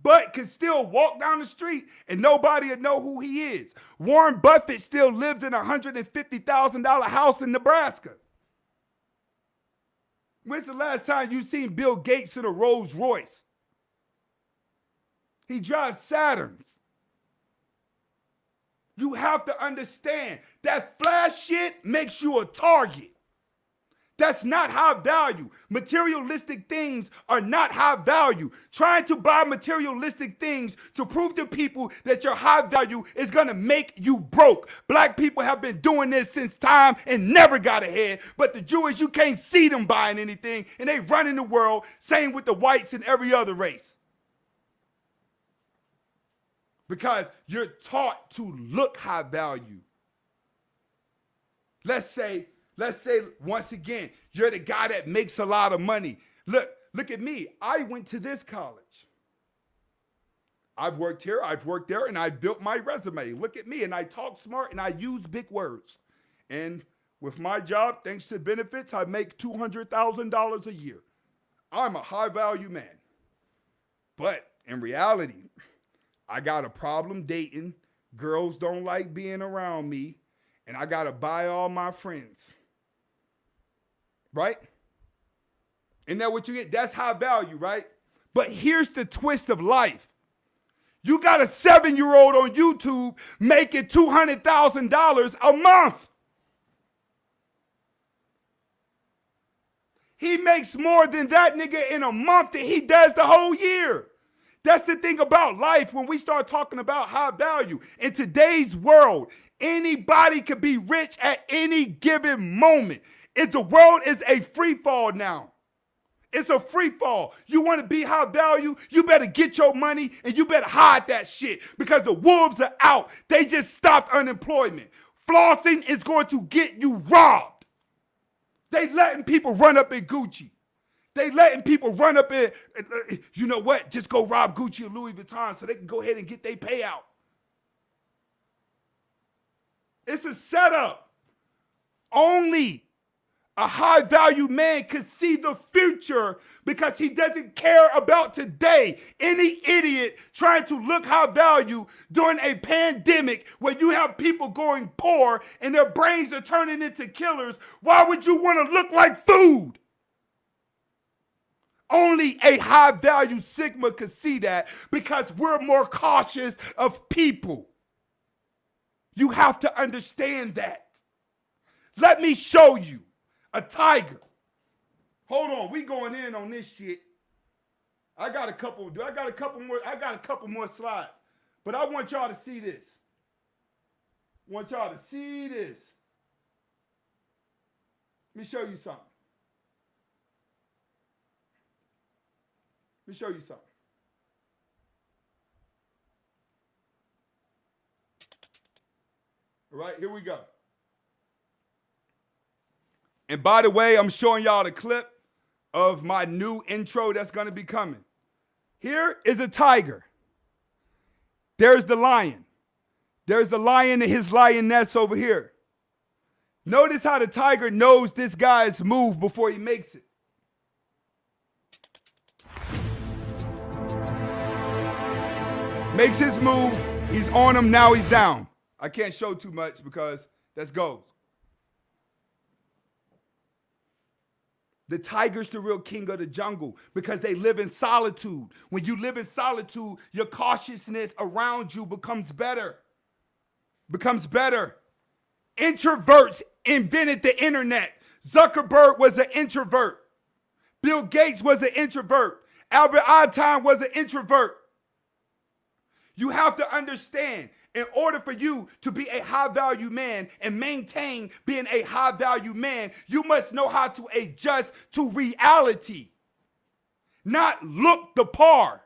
But can still walk down the street and nobody will know who he is. Warren Buffett still lives in a $150,000 house in Nebraska. When's the last time you seen Bill Gates in a Rolls Royce? He drives Saturns. You have to understand that flash shit makes you a target. That's not high value. Materialistic things are not high value. Trying to buy materialistic things to prove to people that your high value is going to make you broke. Black people have been doing this since time and never got ahead. But the Jewish, you can't see them buying anything, and they run in the world. Same with the whites and every other race. Because you're taught to look high value. Let's say once again, you're the guy that makes a lot of money. Look at me. I went to this college. I've worked here, I've worked there, and I built my resume. Look at me, and I talk smart, and I use big words. And with my job, thanks to benefits, I make $200,000 a year. I'm a high-value man. But in reality, I got a problem dating. Girls don't like being around me, and I got to buy all my friends. Right? Isn't that what you get? That's high value, right? But here's the twist of life. You got a 7-year-old on YouTube making $200,000 a month. He makes more than that nigga in a month than he does the whole year. That's the thing about life when we start talking about high value. In today's world, anybody could be rich at any given moment. If the world is a free fall now. It's a free fall. You want to be high value, you better get your money and you better hide that shit because the wolves are out. They just stopped unemployment. Flossing is going to get you robbed. They letting people run up in Gucci. They letting people run up in, you know what, just go rob Gucci or Louis Vuitton so they can go ahead and get their payout. It's a setup. Only a high-value man can see the future because he doesn't care about today. Any idiot trying to look high value during a pandemic where you have people going poor and their brains are turning into killers, why would you want to look like food? Only a high-value Sigma could see that because we're more cautious of people. You have to understand that. Let me show you. A tiger. Hold on, we going in on this shit. I got a couple more slides. But I want y'all to see this. Let me show you something. All right, here we go. And by the way, I'm showing y'all the clip of my new intro that's going to be coming. Here is a tiger. There's the lion. There's the lion and his lioness over here. Notice how the tiger knows this guy's move before he makes it. Makes his move. He's on him. Now he's down. I can't show too much because that's goes. The tiger's the real king of the jungle because they live in solitude. When you live in solitude, your cautiousness around you becomes better. Introverts invented the internet. Zuckerberg was an introvert. Bill Gates was an introvert. Albert Einstein was an introvert. You have to understand, In order for you to be a high value man and maintain being a high value man, you must know how to adjust to reality, not look the part.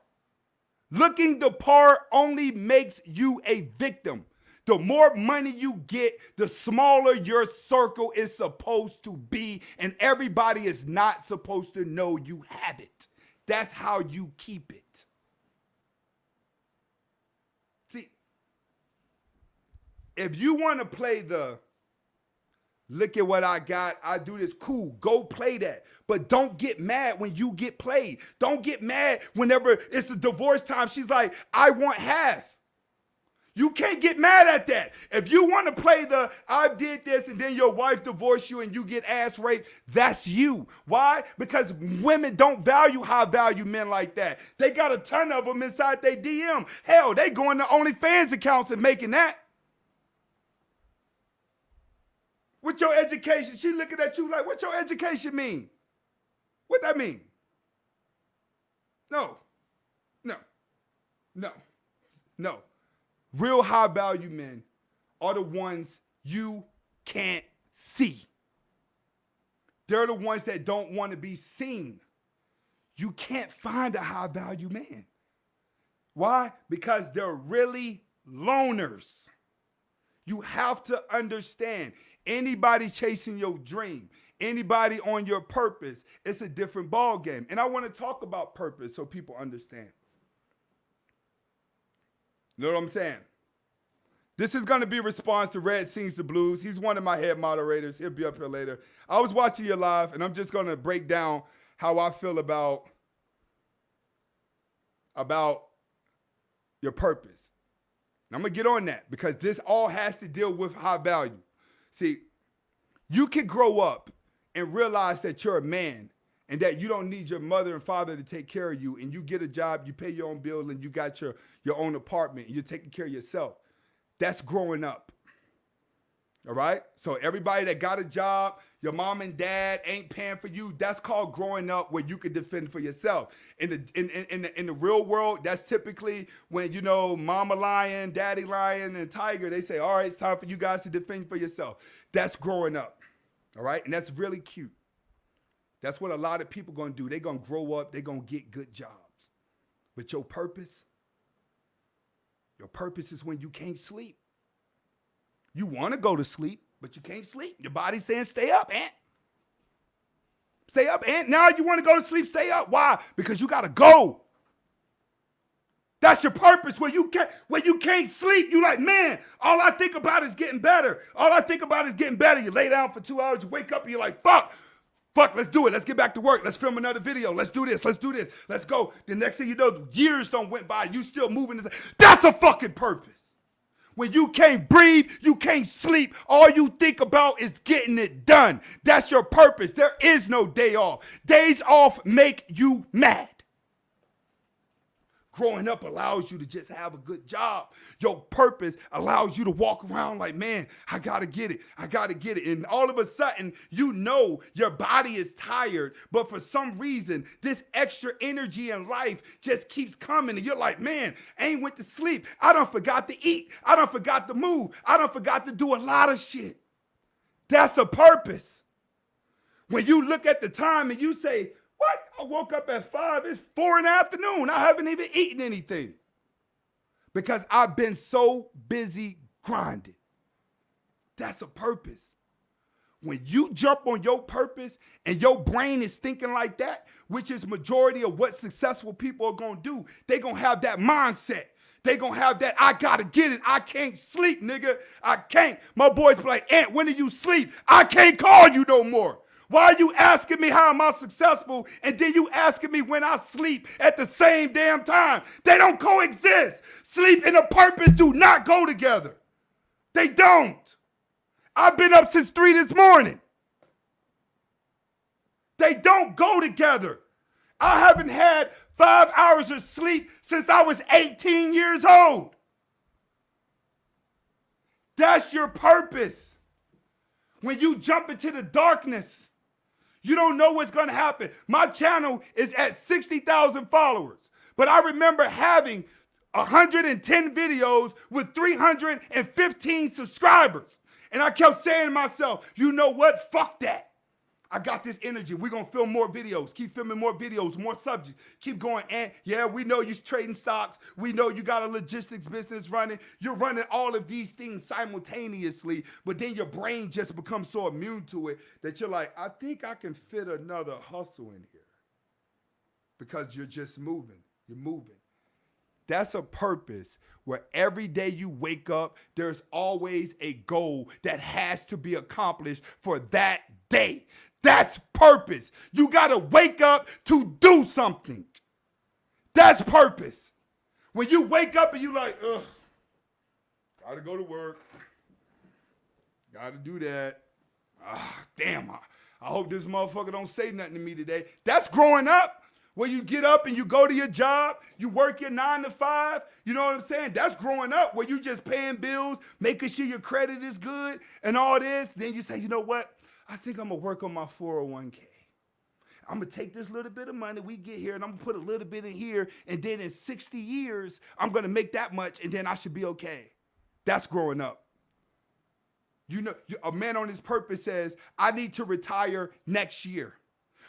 Looking the part only makes you a victim. The more money you get, the smaller your circle is supposed to be, and everybody is not supposed to know you have it. That's how you keep it. See, if you want to play the look at what I got, I do this, cool, go play that. But don't get mad when you get played. Don't get mad whenever it's the divorce time. She's like, I want half. You can't get mad at that. If you want to play the I did this and then your wife divorced you and you get ass raped, that's you. Why? Because women don't value high value men like that. They got a ton of them inside their DM. Hell, they going to OnlyFans accounts and making that. With your education, she looking at you like, what your education mean? What that mean? No. Real high value men are the ones you can't see. They're the ones that don't want to be seen. You can't find a high value man. Why? Because they're really loners. You have to understand, anybody chasing your dream, anybody on your purpose, it's a different ball game. And I want to talk about purpose so people understand. You know what I'm saying? This is going to be a response to Red Sings the Blues. He's one of my head moderators. He'll be up here later. I was watching you live, and I'm just going to break down how I feel about your purpose. And I'm going to get on that because this all has to deal with high value. See, you can grow up and realize that you're a man and that you don't need your mother and father to take care of you, and you get a job, you pay your own bills, and you got your own apartment, and you're taking care of yourself. That's growing up. All right? So everybody that got a job, your mom and dad ain't paying for you, that's called growing up where you can defend for yourself. In the real world, that's typically when, you know, mama lion, daddy lion, and tiger, they say, all right, it's time for you guys to defend for yourself. That's growing up. All right? And that's really cute. That's what a lot of people going to do. They're going to grow up. They're going to get good jobs. But your purpose is when you can't sleep. You want to go to sleep, but you can't sleep. Your body's saying, stay up, Ant. Stay up, Ant. Now you want to go to sleep, stay up. Why? Because you got to go. That's your purpose. When you can't sleep, you like, man, all I think about is getting better. All I think about is getting better. You lay down for 2 hours, you wake up, and you're like, fuck, let's do it. Let's get back to work. Let's film another video. Let's do this. Let's go. The next thing you know, years don't went by. You still moving. That's a fucking purpose. When you can't breathe, you can't sleep. All you think about is getting it done. That's your purpose. There is no day off. Days off make you mad. Growing up allows you to just have a good job. Your purpose allows you to walk around like, man, I gotta get it. And all of a sudden, you know your body is tired, but for some reason, this extra energy in life just keeps coming. And you're like, man, I ain't went to sleep. I done forgot to eat. I done forgot to move. I done forgot to do a lot of shit. That's a purpose. When you look at the time and you say, what? I woke up at 5. It's 4 in the afternoon. I haven't even eaten anything because I've been so busy grinding. That's a purpose. When you jump on your purpose and your brain is thinking like that, which is majority of what successful people are going to do, they're going to have that mindset. They're going to have that, I got to get it. I can't sleep, nigga. I can't. My boys be like, Ant, when do you sleep? I can't call you no more. Why are you asking me how am I successful and then you asking me when I sleep at the same damn time? They don't coexist. Sleep and a purpose do not go together. They don't. I've been up since 3 this morning. They don't go together. I haven't had 5 hours of sleep since I was 18 years old. That's your purpose. When you jump into the darkness, you don't know what's going to happen. My channel is at 60,000 followers. But I remember having 110 videos with 315 subscribers. And I kept saying to myself, you know what? Fuck that. I got this energy. We're going to film more videos. Keep filming more videos, more subjects. Keep going. And yeah, we know you're trading stocks. We know you got a logistics business running. You're running all of these things simultaneously, but then your brain just becomes so immune to it that you're like, I think I can fit another hustle in here. Because you're just moving. You're moving. That's a purpose where every day you wake up, there's always a goal that has to be accomplished for that day. That's purpose. You got to wake up to do something. That's purpose. When you wake up and you like, ugh, got to go to work. Got to do that. Damn, I hope this motherfucker don't say nothing to me today. That's growing up. Where you get up and you go to your job, you work your 9 to 5, you know what I'm saying? That's growing up where you just paying bills, making sure your credit is good and all this. Then you say, you know what? I think I'm going to work on my 401k. I'm going to take this little bit of money we get here and I'm going to put a little bit in here. And then in 60 years, I'm going to make that much and then I should be okay. That's growing up. You know, a man on his purpose says, I need to retire next year.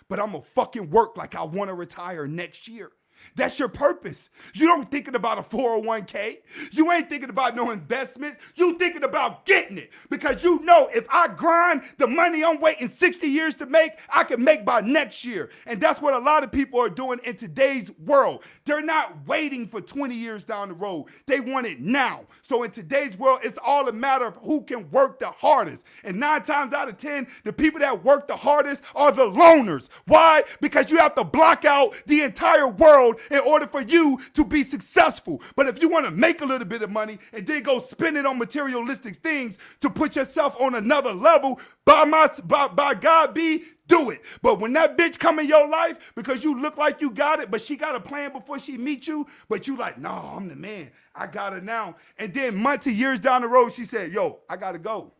But I'm going to fucking work like I want to retire next year. That's your purpose. You don't thinking about a 401k. You ain't thinking about no investments. You thinking about getting it. Because you know if I grind the money I'm waiting 60 years to make, I can make by next year. And that's what a lot of people are doing in today's world. They're not waiting for 20 years down the road. They want it now. So in today's world, it's all a matter of who can work the hardest. And 9 times out of 10, the people that work the hardest are the loners. Why? Because you have to block out the entire world in order for you to be successful. But if you want to make a little bit of money and then go spend it on materialistic things to put yourself on another level, by God be, do it. But when that bitch come in your life because you look like you got it, but she got a plan before she meet you, but you like, no, I'm the man. I got it now. And then months and years down the road, she said, yo, I got to go.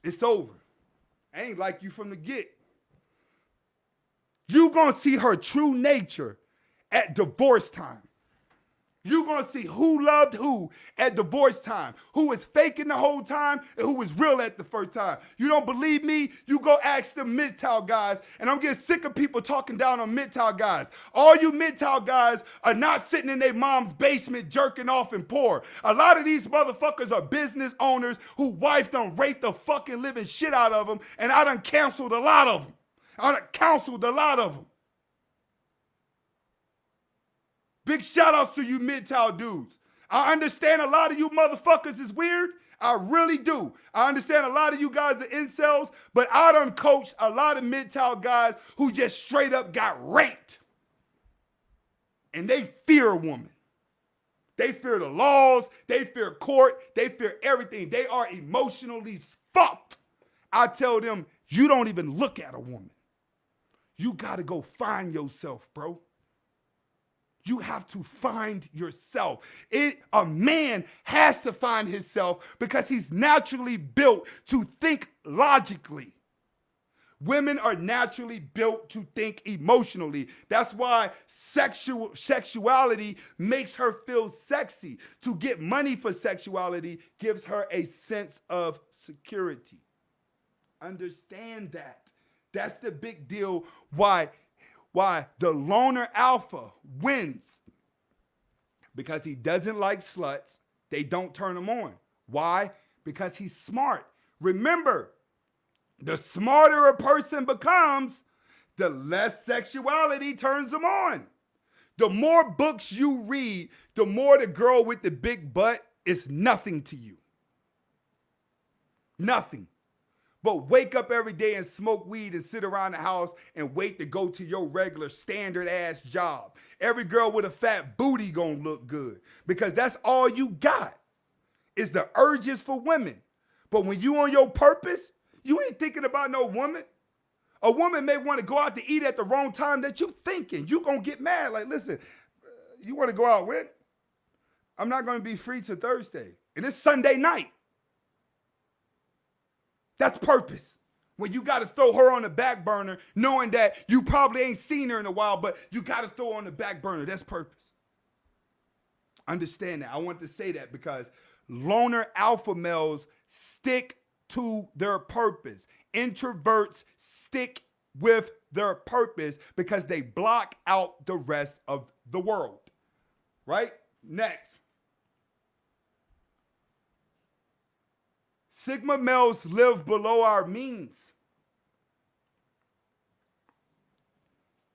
It's over. I ain't like you from the get. You're going to see her true nature at divorce time. You're going to see who loved who at divorce time, who was faking the whole time and who was real at the first time. You don't believe me? You go ask the MGTOW guys, and I'm getting sick of people talking down on MGTOW guys. All you MGTOW guys are not sitting in their mom's basement jerking off and poor. A lot of these motherfuckers are business owners who wife done raped the fucking living shit out of them, and I done canceled a lot of them. I done counseled a lot of them. Big shout outs to you MGTOW dudes. I understand a lot of you motherfuckers is weird. I really do. I understand a lot of you guys are incels, but I done coached a lot of MGTOW guys who just straight up got raped. And they fear a woman. They fear the laws. They fear court. They fear everything. They are emotionally fucked. I tell them, you don't even look at a woman. You got to go find yourself, bro. You have to find yourself. A man has to find himself because he's naturally built to think logically. Women are naturally built to think emotionally. That's why sexuality makes her feel sexy. To get money for sexuality gives her a sense of security. Understand that. That's the big deal why the loner alpha wins. Because he doesn't like sluts. They don't turn him on. Why? Because he's smart. Remember, the smarter a person becomes, the less sexuality turns them on. The more books you read, the more the girl with the big butt is nothing to you. Nothing. But wake up every day and smoke weed and sit around the house and wait to go to your regular standard ass job. Every girl with a fat booty gonna look good because that's all you got is the urges for women. But when you on your purpose, you ain't thinking about no woman. A woman may want to go out to eat at the wrong time that you thinking. You gonna get mad. Like, listen, you want to go out with? I'm not gonna be free till Thursday. And it's Sunday night. That's purpose. When you got to throw her on the back burner, knowing that you probably ain't seen her in a while, but you got to throw her on the back burner. That's purpose. Understand that. I want to say that because loner alpha males stick to their purpose. Introverts stick with their purpose because they block out the rest of the world. Right? Next. Sigma males live below our means.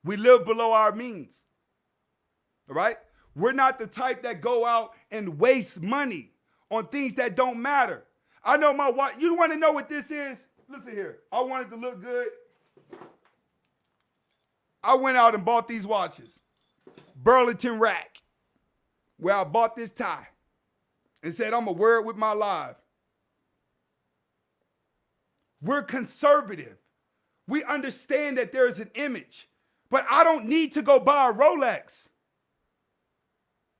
We live below our means. All right? We're not the type that go out and waste money on things that don't matter. I know my wife. You want to know what this is? Listen here. I wanted to look good. I went out and bought these watches. Burlington Rack, where I bought this tie and said, I'm going to wear it with my life. We're conservative. We understand that there is an image, but I don't need to go buy a Rolex.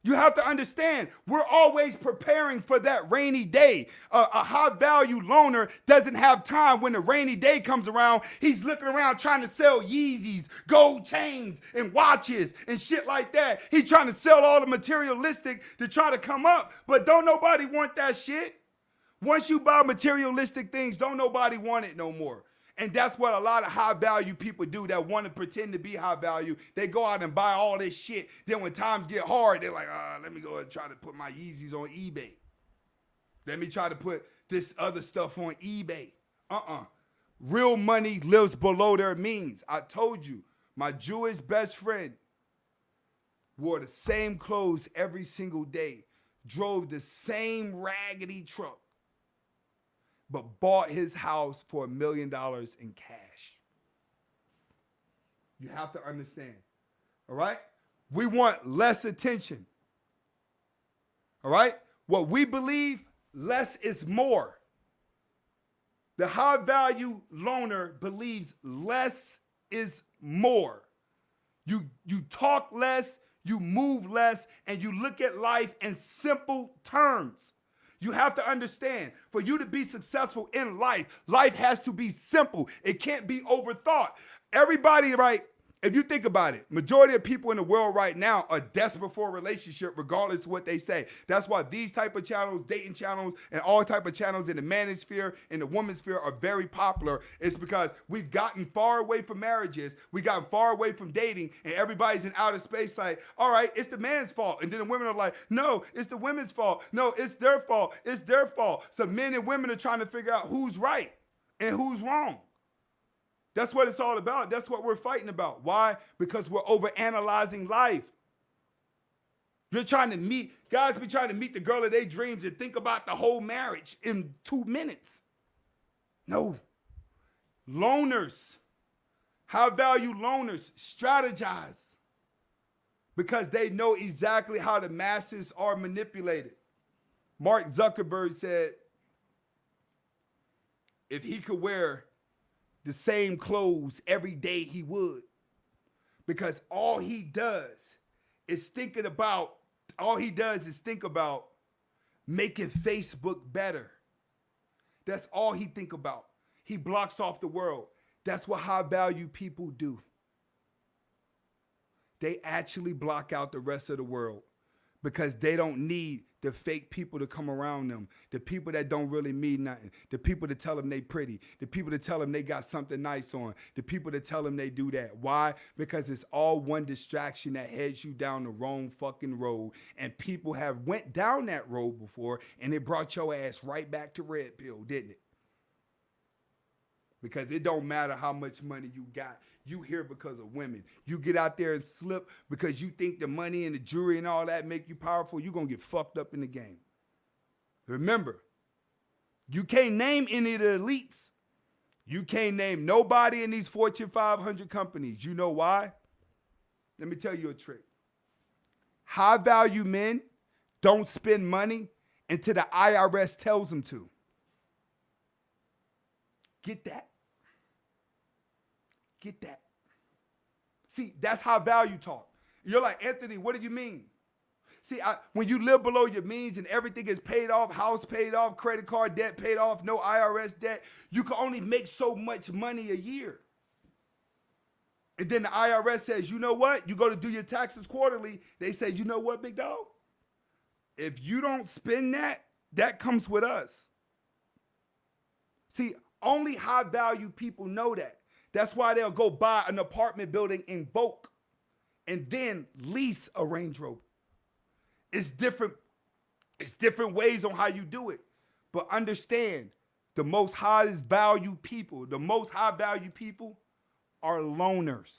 You have to understand, we're always preparing for that rainy day. A high-value loner doesn't have time when the rainy day comes around. He's looking around trying to sell Yeezys, gold chains, and watches, and shit like that. He's trying to sell all the materialistic to try to come up, but don't nobody want that shit. Once you buy materialistic things, don't nobody want it no more. And that's what a lot of high-value people do that want to pretend to be high-value. They go out and buy all this shit. Then when times get hard, they're like, let me go and try to put my Yeezys on eBay. Let me try to put this other stuff on eBay. Real money lives below their means. I told you, my Jewish best friend wore the same clothes every single day, drove the same raggedy truck, but bought his house for $1 million in cash. You have to understand, all right? We want less attention, all right? What we believe, less is more. The high-value loner believes less is more. You talk less, you move less, and you look at life in simple terms. You have to understand, for you to be successful in life, life has to be simple. It can't be overthought. Everybody, right, if you think about it, majority of people in the world right now are desperate for a relationship regardless of what they say. That's why these type of channels, dating channels, and all type of channels in the man sphere and the woman sphere are very popular. It's because we've gotten far away from marriages. We've gotten far away from dating, and everybody's in outer space like, all right, it's the man's fault. And then the women are like, no, it's the women's fault. No, it's their fault. It's their fault. So men and women are trying to figure out who's right and who's wrong. That's what it's all about. That's what we're fighting about. Why? Because we're overanalyzing life. You're trying to meet, guys be trying to meet the girl of their dreams and think about the whole marriage in 2 minutes. No. Loners, high-value loners, strategize because they know exactly how the masses are manipulated. Mark Zuckerberg said, if he could wear the same clothes every day, he would, because all he does is think about making Facebook better. That's all he think about. He blocks off the world. That's what high value people do. They actually block out the rest of the world because they don't need the fake people to come around them, the people that don't really mean nothing, the people that tell them they pretty, the people that tell them they got something nice on, the people that tell them they do that. Why? Because it's all one distraction that heads you down the wrong fucking road, and people have went down that road before, and it brought your ass right back to red pill, didn't it? Because it don't matter how much money you got. You here because of women. You get out there and slip because you think the money and the jewelry and all that make you powerful, you're going to get fucked up in the game. Remember, you can't name any of the elites. You can't name nobody in these Fortune 500 companies. You know why? Let me tell you a trick. High value men don't spend money until the IRS tells them to. Get that. Get that. See, that's how value talk. You're like, Anthony, what do you mean? See, when you live below your means and everything is paid off, house paid off, credit card debt paid off, no IRS debt, you can only make so much money a year. And then the IRS says, you know what? You go to do your taxes quarterly. They say, you know what, big dog? if you don't spend that, that comes with us. See, only high value people know that. That's why they'll go buy an apartment building in bulk and then lease a Range Rover. It's different ways on how you do it. But understand, the most highest value people, the most high value people are loners.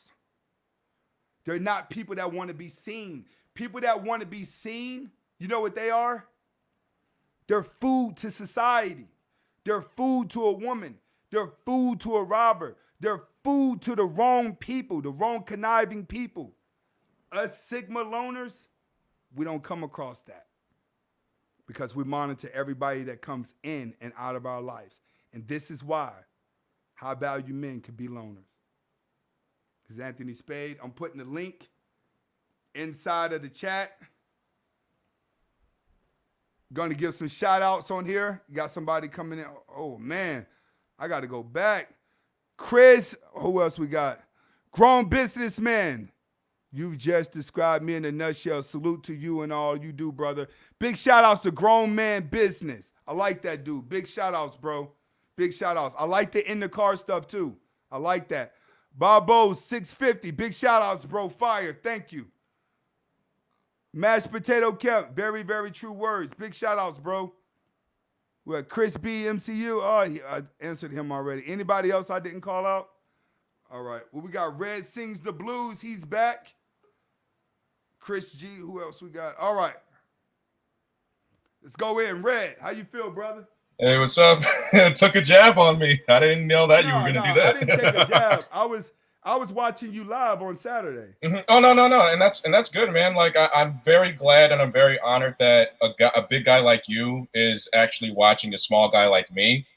They're not people that want to be seen. People that want to be seen, you know what they are? They're food to society. They're food to a woman. They're food to a robber. They're food to the wrong people, the wrong conniving people. Us Sigma loners, we don't come across that because we monitor everybody that comes in and out of our lives. And this is why high value men can be loners. Because Anthony Spade, I'm putting the link inside of the chat. Gonna give some shout outs on here. You got somebody coming in. Oh man, I gotta go back. Chris, who else we got? Grown businessman. You've just described me in a nutshell. Salute to you and all you do, brother. Big shout outs to Grown Man Business. I like that dude. Big shout outs, bro. Big shout outs. I like the in the car stuff too. I like that. Bobo 650. Big shout outs, bro. Fire. Thank you. Mashed potato Kemp. Very, very true words. Big shout outs, bro. What, Chris B, MCU? Oh, I answered him already. Anybody else I didn't call out? All right. Well, we got Red Sings the Blues. He's back. Chris G. Who else we got? All right. Let's go in. Red, how you feel, brother? Hey, what's up? Took a jab on me. I didn't know that you were going to do that. I didn't take a jab. I was watching you live on Saturday. Mm-hmm. Oh, no. And that's good, man. Like, I'm very glad and I'm very honored that a big guy like you is actually watching a small guy like me.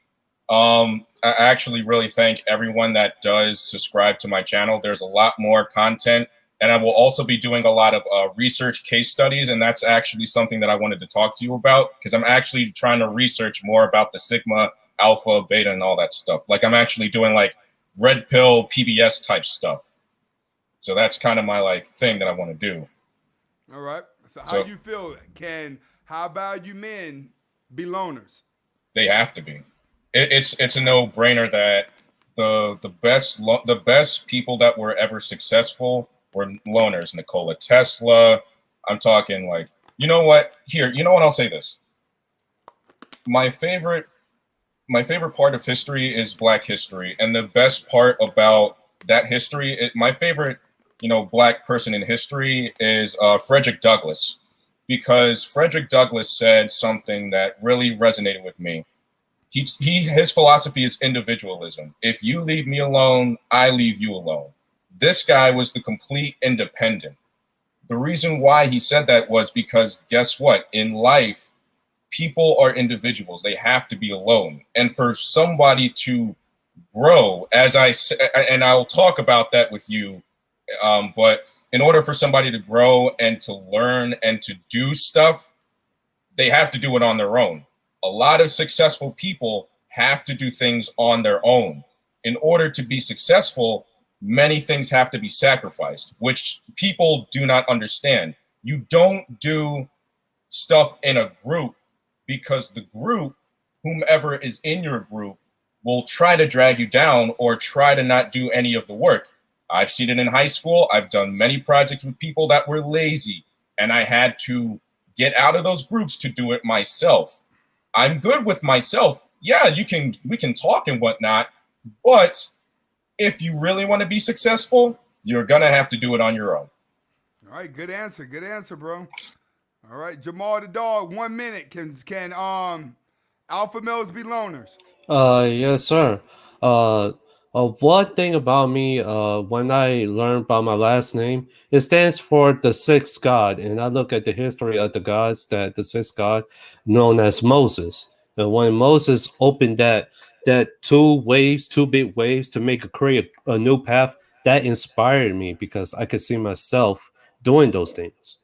I actually really thank everyone that does subscribe to my channel. There's a lot more content, and I will also be doing a lot of research case studies, and that's actually something that I wanted to talk to you about because I'm actually trying to research more about the Sigma, Alpha, Beta, and all that stuff. Like, I'm actually doing like red pill PBS type stuff. So that's kind of my like thing that I want to do. All right. So how you feel? Can high value men be loners? They have to be. It's a no-brainer that the best people that were ever successful were loners. Nikola Tesla. I'm talking like, you know what? Here, you know what? I'll say this. My favorite part of history is Black history, and the best part about that history, my favorite, Black person in history is Frederick Douglass, because Frederick Douglass said something that really resonated with me. His philosophy is individualism. If you leave me alone, I leave you alone. This guy was the complete independent. The reason why he said that was because guess what? In life, people are individuals. They have to be alone. And for somebody to grow, as I said, and I'll talk about that with you, but in order for somebody to grow and to learn and to do stuff, they have to do it on their own. A lot of successful people have to do things on their own. In order to be successful, many things have to be sacrificed, which people do not understand. You don't do stuff in a group because the group, whomever is in your group, will try to drag you down or try to not do any of the work. I've seen it in high school. I've done many projects with people that were lazy, and I had to get out of those groups to do it myself. I'm good with myself. Yeah, we can talk and whatnot, but if you really want to be successful, you're gonna have to do it on your own. All right, good answer, bro. All right, Jamal the dog, 1 minute. Can alpha males be loners? Yes, sir. One thing about me, when I learned about my last name, it stands for the sixth god, and I look at the history of the gods, that the sixth god known as Moses. And when Moses opened that two big waves to create a new path, that inspired me because I could see myself doing those things.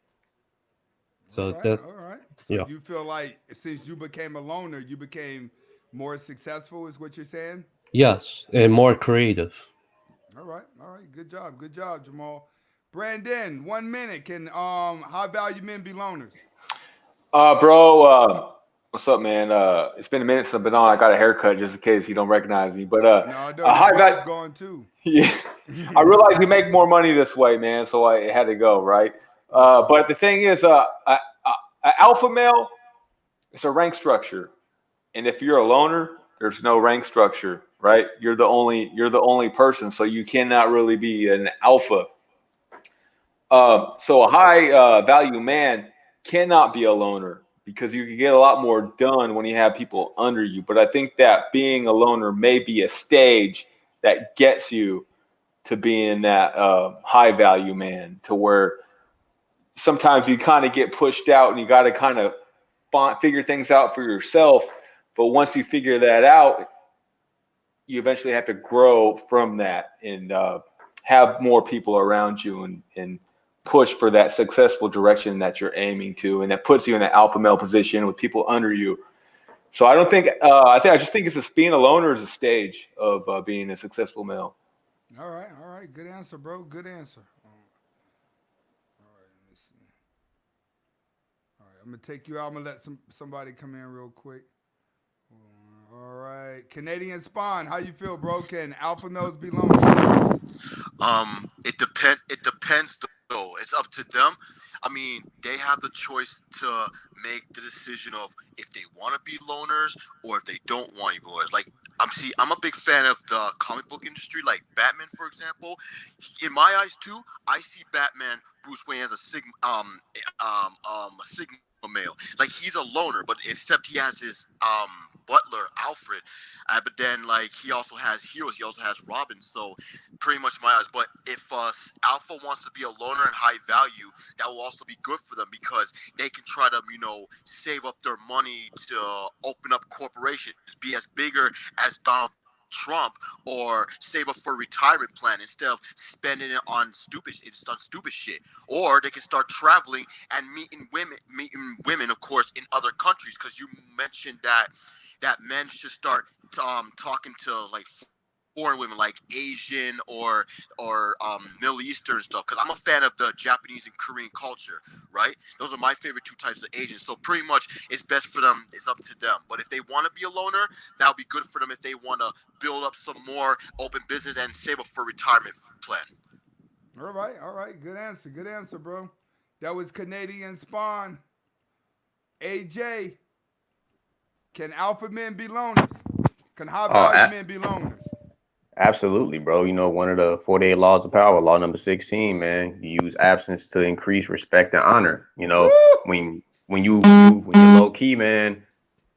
So all right, that's all right. So yeah. you feel like since you became a loner, you became more successful, is what you're saying? Yes, and more creative. All right. Good job, Jamal. Brandon, 1 minute. Can high value men be loners? Bro, what's up, man? It's been a minute since I've been on. I got a haircut just in case you don't recognize me. But No, no, a your high brow's val gone too. yeah, I realize you make more money this way, man. So I had to go, right? Right. But the thing is, a alpha male, it's a rank structure, and if you're a loner, there's no rank structure, right? You're the only person, so you cannot really be an alpha. So a high value man cannot be a loner because you can get a lot more done when you have people under you. But I think that being a loner may be a stage that gets you to being that high value man, to where sometimes you kind of get pushed out and you got to kind of figure things out for yourself. But once you figure that out, you eventually have to grow from that and have more people around you and push for that successful direction that you're aiming to, and that puts you in an alpha male position with people under you. So I don't think I just think being a loner is a stage of being a successful male. All right, all right. Good answer, bro. Good answer. All right, let me see. All right, I'm gonna take you out. I'm gonna let somebody come in real quick. All right, Canadian Spawn, how you feel, bro? Can alpha males be loners? It depends though. It's up to them. I mean, they have the choice to make the decision of if they want to be loners or if they don't want to be loners. Like I'm a big fan of the comic book industry, like Batman, for example. In my eyes too, I see Batman Bruce Wayne as a sigma male. Like he's a loner, but except he has his butler Alfred. But then like he also has heroes. He also has Robin. So pretty much my eyes. But if Alpha wants to be a loner and high value, that will also be good for them because they can try to, save up their money to open up corporations, be as bigger as Donald Trump, or save up for a retirement plan instead of spending it on stupid shit. Or they can start traveling and meeting women, of course, in other countries. Because you mentioned that men should start talking to like foreign women, like Asian or Middle Eastern stuff. Because I'm a fan of the Japanese and Korean culture, right? Those are my favorite two types of Asians. So pretty much, it's best for them. It's up to them. But if they want to be a loner, that'll be good for them. If they want to build up some more open business and save up for retirement plan. All right. Good answer, bro. That was Canadian Spawn. AJ, can alpha men be loners? Can high Oh, value men be loners? absolutely, bro. You know, one of the 48 laws of power, law number 16, man, you use absence to increase respect and honor. You know, Woo! when you're low key, man,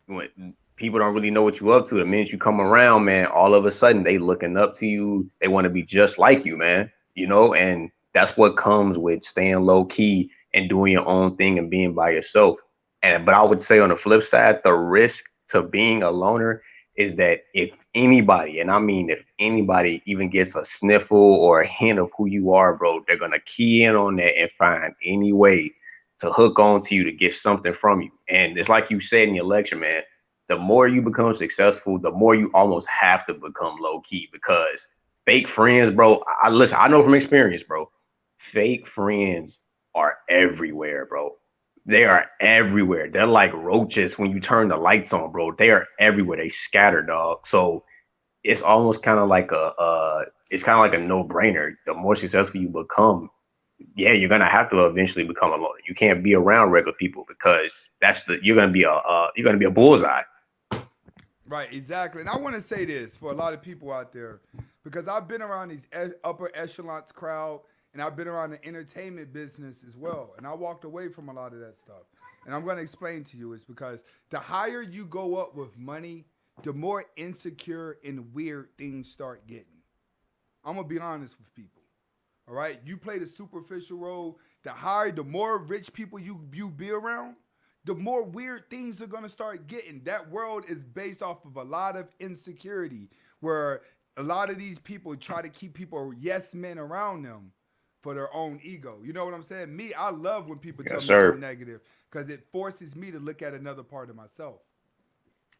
when people don't really know what you up to, the minute you come around, man, all of a sudden they looking up to you. They want to be just like you, man. You know, and that's what comes with staying low key and doing your own thing and being by yourself. And but I would say on the flip side, the risk to being a loner is that if anybody, and I mean if anybody even gets a sniffle or a hint of who you are, bro, they're gonna key in on that and find any way to hook on to you to get something from you. And it's like you said in your lecture, man, the more you become successful, the more you almost have to become low key because fake friends, bro. Listen, I know from experience, bro. Fake friends are everywhere, bro. They are everywhere. They're like roaches when you turn the lights on, bro. They are everywhere. They scatter, dog. So it's almost kind of like it's kind of like a no-brainer. The more successful you become, yeah, you're gonna have to eventually become a loner. You can't be around regular people because you're gonna be a bullseye. Right, exactly. And I want to say this for a lot of people out there, because I've been around these upper echelons crowd, and I've been around the entertainment business as well. And I walked away from a lot of that stuff. And I'm going to explain to you is because the higher you go up with money, the more insecure and weird things start getting. I'm going to be honest with people. All right? You play the superficial role. The more rich people you be around, the more weird things are going to start getting. That world is based off of a lot of insecurity where a lot of these people try to keep people yes men around them for their own ego. You know what I'm saying? Me, I love when people tell Yes, me something sir. negative because it forces me to look at another part of myself.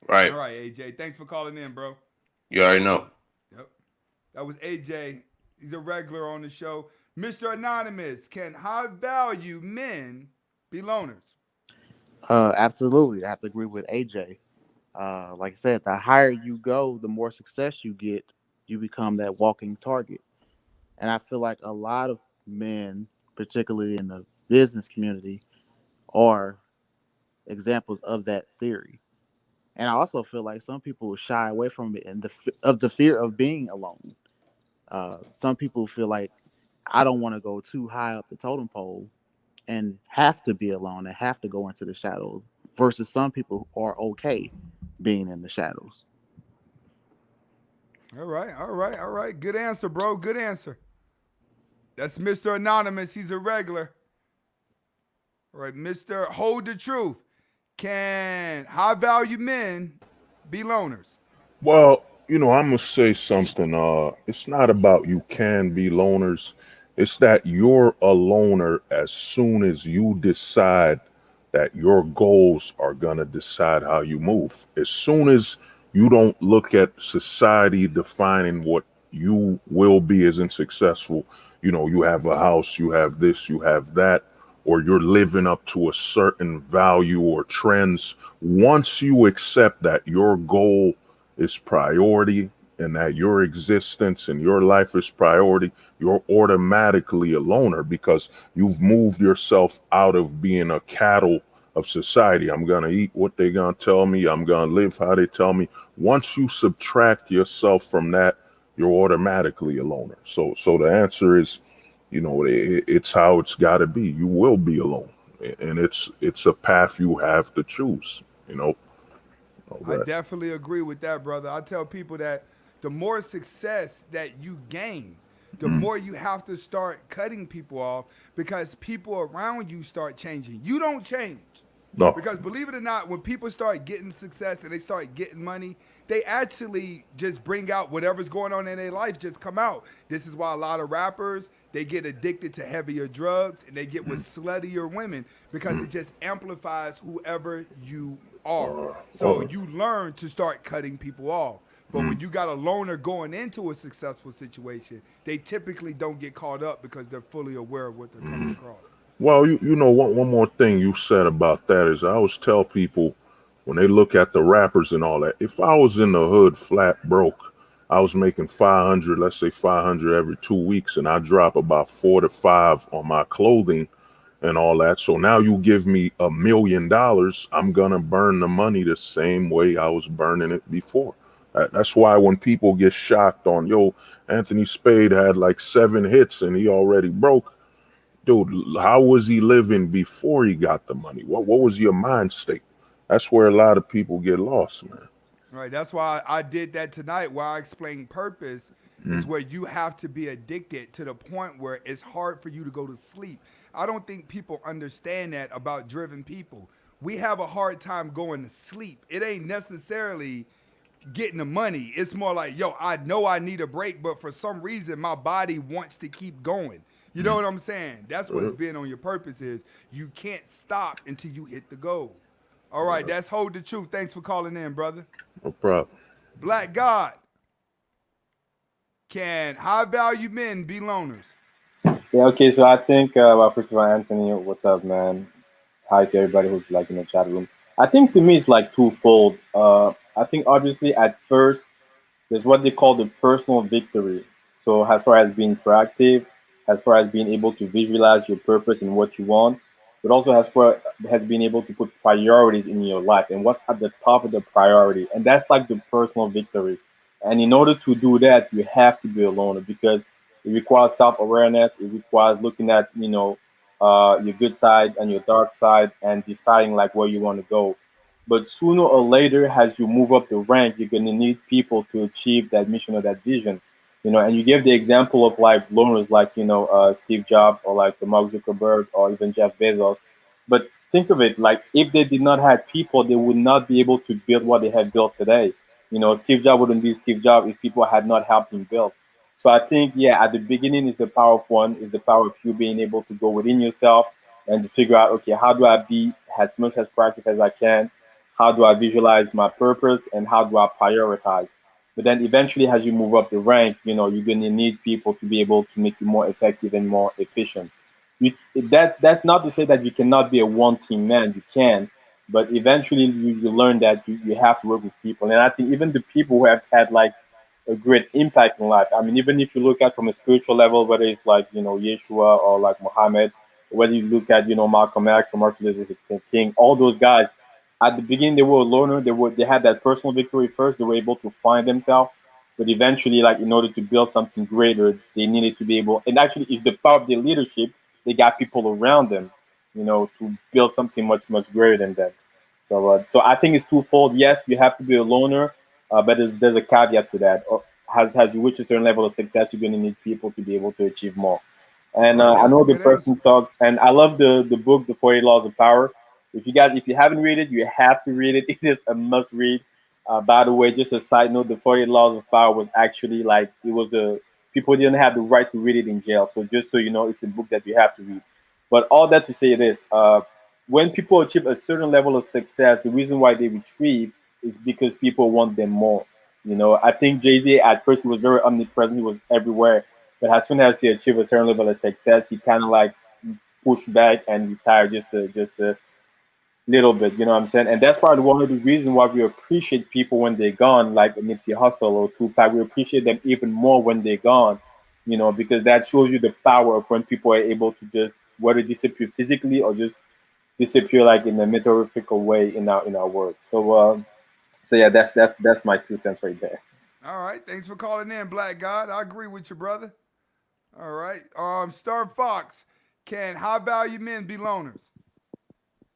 Right. All right, AJ. Thanks for calling in, bro. You already know. Yep. That was AJ. He's a regular on the show. Mr. Anonymous, can high value men be loners? Absolutely. I have to agree with AJ. Like I said, the higher you go, the more success you get, you become that walking target. And I feel like a lot of men, particularly in the business community, are examples of that theory. And I also feel like some people shy away from it and of the fear of being alone. Some people feel like I don't want to go too high up the totem pole and have to be alone and have to go into the shadows. Versus some people who are okay being in the shadows. All right, all right, all right. Good answer, bro. Good answer. That's Mr. Anonymous. He's a regular. All right, Mr. Hold the Truth. Can high value men be loners? Well, I'm gonna say something. It's not about you can be loners. It's that you're a loner as soon as you decide that your goals are gonna decide how you move. As soon as you don't look at society defining what you will be as successful, you have a house, you have this, you have that, or you're living up to a certain value or trends. Once you accept that your goal is priority and that your existence and your life is priority, you're automatically a loner because you've moved yourself out of being a cattle of society. I'm going to eat what they're going to tell me. I'm going to live how they tell me. Once you subtract yourself from that, you're automatically a loner. So the answer is, it's how it's got to be. You will be alone. And it's a path you have to choose, I Okay. definitely agree with that, brother. I tell people that the more success that you gain, the more you have to start cutting people off because people around you start changing. You don't change. No. Because believe it or not, when people start getting success and they start getting money, they actually just bring out whatever's going on in their life, just come out. This is why a lot of rappers, they get addicted to heavier drugs and they get with sluttier women because it just amplifies whoever you are. So you learn to start cutting people off. But when you got a loner going into a successful situation, they typically don't get caught up because they're fully aware of what they're coming across. Well, one more thing you said about that is I always tell people when they look at the rappers and all that, if I was in the hood flat broke, I was making 500, let's say 500 every 2 weeks, and I drop about 4 to 5 on my clothing and all that. So now you give me $1 million, I'm gonna burn the money the same way I was burning it before. That's why when people get shocked on, yo, Anthony Spade had like 7 hits and he already broke. Dude, how was he living before he got the money? What was your mind state? That's where a lot of people get lost, man. Right. That's why I did that tonight. Where I explained purpose is where you have to be addicted to the point where it's hard for you to go to sleep. I don't think people understand that about driven people. We have a hard time going to sleep. It ain't necessarily getting the money. It's more like, yo, I know I need a break, but for some reason my body wants to keep going. You know what I'm saying? That's what's being on your purpose is you can't stop until you hit the goal. All right, that's Hold the Truth. Thanks for calling in, brother. No problem. Black God, can high value men be loners? Yeah, okay, so I think, well, first of all, Anthony, what's up, man? Hi to everybody who's like in the chat room. I think to me it's like twofold. I think obviously at first there's what they call the personal victory. So as far as being proactive, as far as being able to visualize your purpose and what you want, but also as far as being able to put priorities in your life and what's at the top of the priority. And that's like the personal victory. And in order to do that, you have to be alone because it requires self-awareness. It requires looking at, your good side and your dark side and deciding like where you want to go. But sooner or later, as you move up the rank, you're going to need people to achieve that mission or that vision. And you gave the example of like loners like, Steve Jobs or like Mark Zuckerberg or even Jeff Bezos. But think of it like if they did not have people, they would not be able to build what they have built today. Steve Jobs wouldn't be Steve Jobs if people had not helped him build. So I think, yeah, at the beginning is the power of one, is the power of you being able to go within yourself and to figure out, okay, how do I be as much as proactive as I can? How do I visualize my purpose and how do I prioritize? But then eventually, as you move up the rank, you're going to need people to be able to make you more effective and more efficient. That's not to say that you cannot be a one team man. You can, but eventually you learn that you have to work with people. And I think even the people who have had like a great impact in life. I mean, even if you look at from a spiritual level, whether it's like Yeshua or like Muhammad, whether you look at Malcolm X or Martin Luther King, all those guys at the beginning they were a loner. They had that personal victory first. They were able to find themselves, but eventually, like in order to build something greater, they needed to be able. And actually, it's the power of their leadership. They got people around them, to build something much greater than them. So I think it's twofold. Yes, you have to be a loner, but there's a caveat to that. As you reach a certain level of success, you're going to need people to be able to achieve more. And Right, I that's a know the good answer. person talked, and I love the book, The 40 Laws of Power. If you haven't read it, you have to read it. It is a must read. By the way, just a side note, The 40 Laws of Power was actually like it was a people didn't have the right to read it in jail. So just so you know, it's a book that you have to read. But all that to say this, when people achieve a certain level of success, the reason why they retreat is because people want them more. I think Jay-Z at first he was very omnipresent, he was everywhere. But as soon as he achieved a certain level of success, he kind of like pushed back and retired just a little bit. You know what I'm saying? And that's probably one of the reasons why we appreciate people when they're gone, like Nipsey Hussle or Tupac. We appreciate them even more when they're gone. Because that shows you the power of when people are able to just whether disappear physically or just disappear like in a metaphorical way in our work. So yeah, that's my 2 cents right there. All right, thanks for calling in, Black God. I agree with you, brother. All right, Star Fox, can high value men be loners?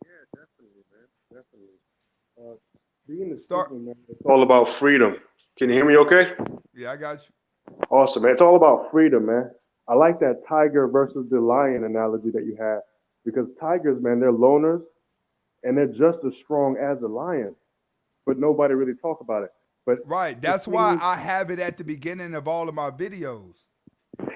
Yeah, definitely, man. Definitely. Being a Start. Sigma man, it's all about freedom. Can you hear me okay? Yeah, I got you. Awesome, man. It's all about freedom, man. I like that tiger versus the lion analogy that you had because tigers, man, they're loners and they're just as strong as a lion, but nobody really talk about it. But Right, the that's why thing I have it at the beginning of all of my videos.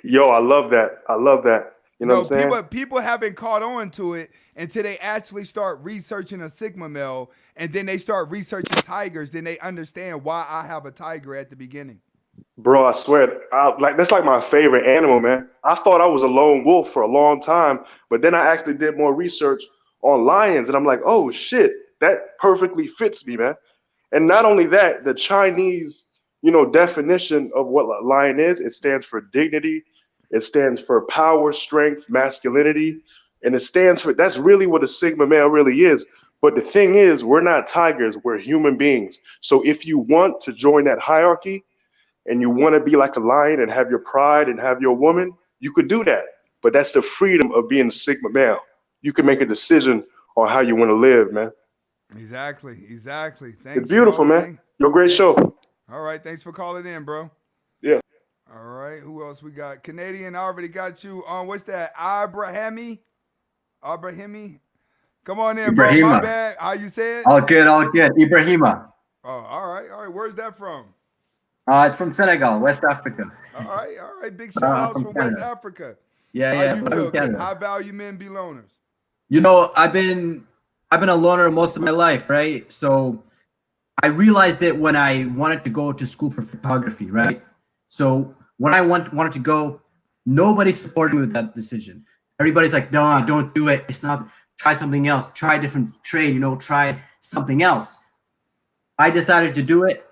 Yo, I love that. I love that. You You know what know, I'm saying? people haven't caught on to it until they actually start researching a Sigma male, and then they start researching tigers. Then they understand why I have a tiger at the beginning. Bro, I swear, that's like my favorite animal, man. I thought I was a lone wolf for a long time, but then I actually did more research on lions, and I'm like, oh shit, that perfectly fits me, man. And not only that, the Chinese, definition of what a lion is, it stands for dignity, it stands for power, strength, masculinity, and it stands for that's really what a Sigma male really is. But the thing is, we're not tigers, we're human beings. So if you want to join that hierarchy, and you want to be like a lion and have your pride and have your woman, you could do that. But that's the freedom of being a Sigma male. You can make a decision on how you want to live, man. Exactly. It's Thanks, beautiful, bro. man. Your great show. All right, thanks for calling in, bro. Yeah. All right, who else we got? Canadian, I already got you. What's that? Abrahami? Come on in, bro. My Ibrahima. bad. How you say it? All good, all good. Ibrahima. Oh, all right. Where's that from? It's from Senegal, West Africa. All right. Big shout outs From from West Canada. Africa. Yeah, How yeah. you But I'm feel? in Can Canada. high value men be loners? I've been a loner most of my life, right? So I realized it when I wanted to go to school for photography, right? So when I wanted to go, nobody supported me with that decision. Everybody's like, no, don't do it. It's not, try something else. Try a different trade, try something else. I decided to do it.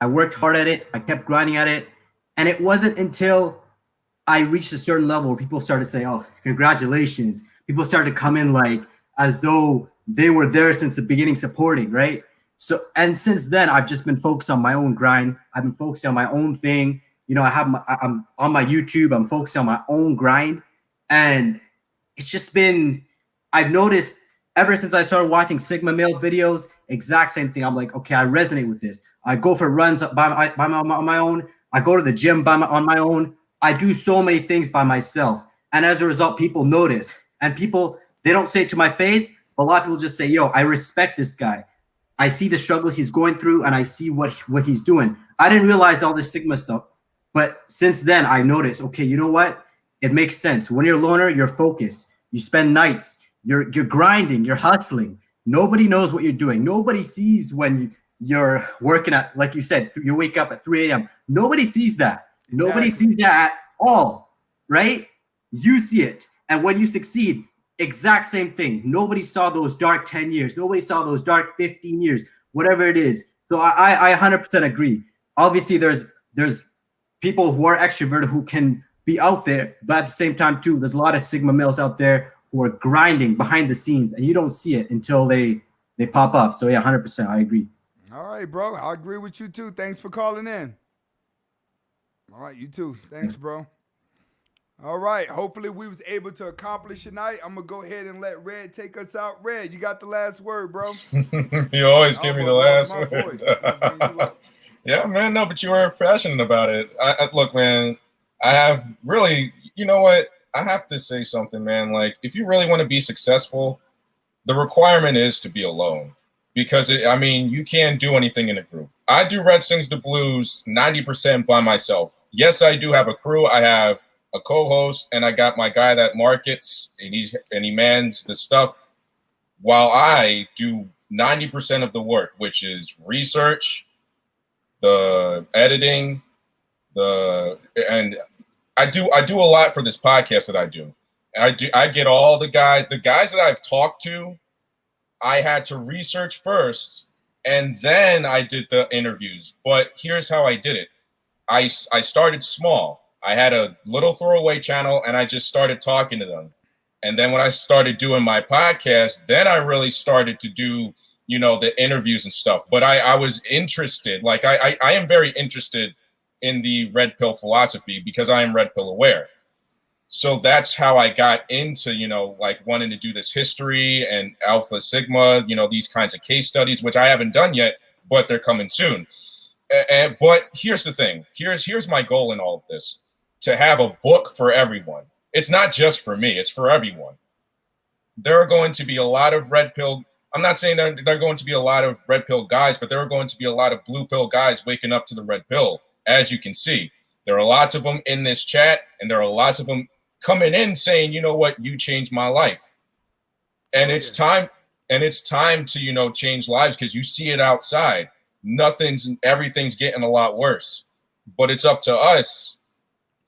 I worked hard at it. I kept grinding at it. And it wasn't until I reached a certain level where people started to say, oh, congratulations. People started to come in like as though they were there since the beginning supporting, right? So, and since then, I've just been focused on my own grind. I've been focusing on my own thing. I'm on my YouTube. I'm focusing on my own grind. And it's just been, I've noticed ever since I started watching Sigma male videos, exact same thing. I'm like, okay, I resonate with this. I go for runs on my own. I go to the gym on my own. I do so many things by myself. And as a result, people notice. And people, they don't say it to my face, but a lot of people just say, yo, I respect this guy. I see the struggles he's going through and I see what he's doing. I didn't realize all this Sigma stuff. But since then, I noticed, okay, you know what? It makes sense. When you're a loner, you're focused. You spend nights. You're grinding. You're hustling. Nobody knows what you're doing. Nobody sees when you're working at, like you said, you wake up at 3 a.m. Nobody sees that. Nobody sees that at all, right? You see it. And when you succeed, exact same thing. Nobody saw those dark 10 years. Nobody saw those dark 15 years, whatever it is. So I 100% agree. Obviously, there's people who are extroverted who can be out there, but at the same time, too, there's a lot of Sigma males out there who are grinding behind the scenes, and you don't see it until they pop up. So yeah, 100%, I agree. All right, bro. I agree with you too. Thanks for calling in. All right, you too. Thanks, bro. All right. Hopefully we was able to accomplish tonight. I'm gonna go ahead and let Red take us out. Red, you got the last word, bro. You always give me the last lost my word. voice. Yeah, man. No, but you were passionate about it. Look, man. I have really. You know what? I have to say something, man. Like, if you really want to be successful, the requirement is to be alone. Because, you can't do anything in a group. I do Red Sings the Blues 90% by myself. Yes, I do have a crew. I have a co-host, and I got my guy that markets, and he mans the stuff, while I do 90% of the work, which is research, the editing, and I do a lot for this podcast that I do. And I get all the guys that I've talked to, I had to research first, and then I did the interviews. But here's how I did it. I started small. I had a little throwaway channel, and I just started talking to them. And then when I started doing my podcast, then I really started to do, the interviews and stuff. But I was interested. Like, I am very interested in the red pill philosophy because I am red pill aware. So that's how I got into, wanting to do this history and Alpha Sigma, these kinds of case studies, which I haven't done yet, but they're coming soon. But here's the thing. Here's my goal in all of this, to have a book for everyone. It's not just for me. It's for everyone. There are going to be a lot of red pill. I'm not saying there are going to be a lot of red pill guys, but there are going to be a lot of blue pill guys waking up to the red pill, as you can see. There are lots of them in this chat, and there are lots of them coming in saying, you know what, you changed my life. And it's time to, change lives, because you see it outside. Everything's getting a lot worse. But it's up to us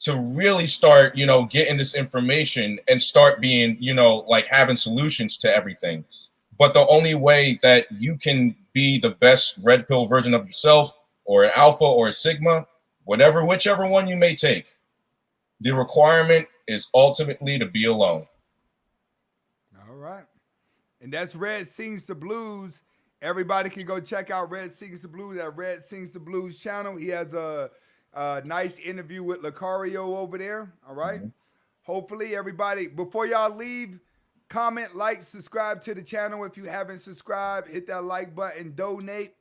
to really start, getting this information and start being, having solutions to everything. But the only way that you can be the best red pill version of yourself, or an alpha or a sigma, whichever one you may take, the requirement is ultimately to be alone. All right. And that's Red Sings the Blues. Everybody can go check out Red Sings the Blues at Red Sings the Blues channel. He has a nice interview with Lucario over there. All right. Mm-hmm. Hopefully, everybody, before y'all leave, comment, like, subscribe to the channel. If you haven't subscribed, hit that like button, donate.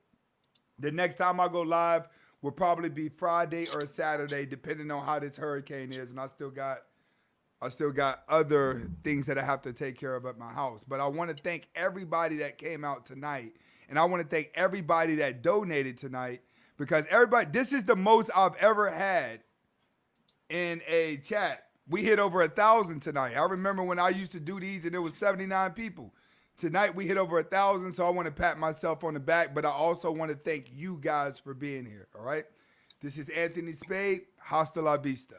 The next time I go live will probably be Friday or Saturday, depending on how this hurricane is. And I still got other things that I have to take care of at my house. But I want to thank everybody that came out tonight. And I want to thank everybody that donated tonight, because this is the most I've ever had in a chat. We hit over 1,000 tonight. I remember when I used to do these and there was 79 people. Tonight we hit over 1,000, so I want to pat myself on the back, but I also want to thank you guys for being here, all right? This is Anthony Spade. Hasta la vista.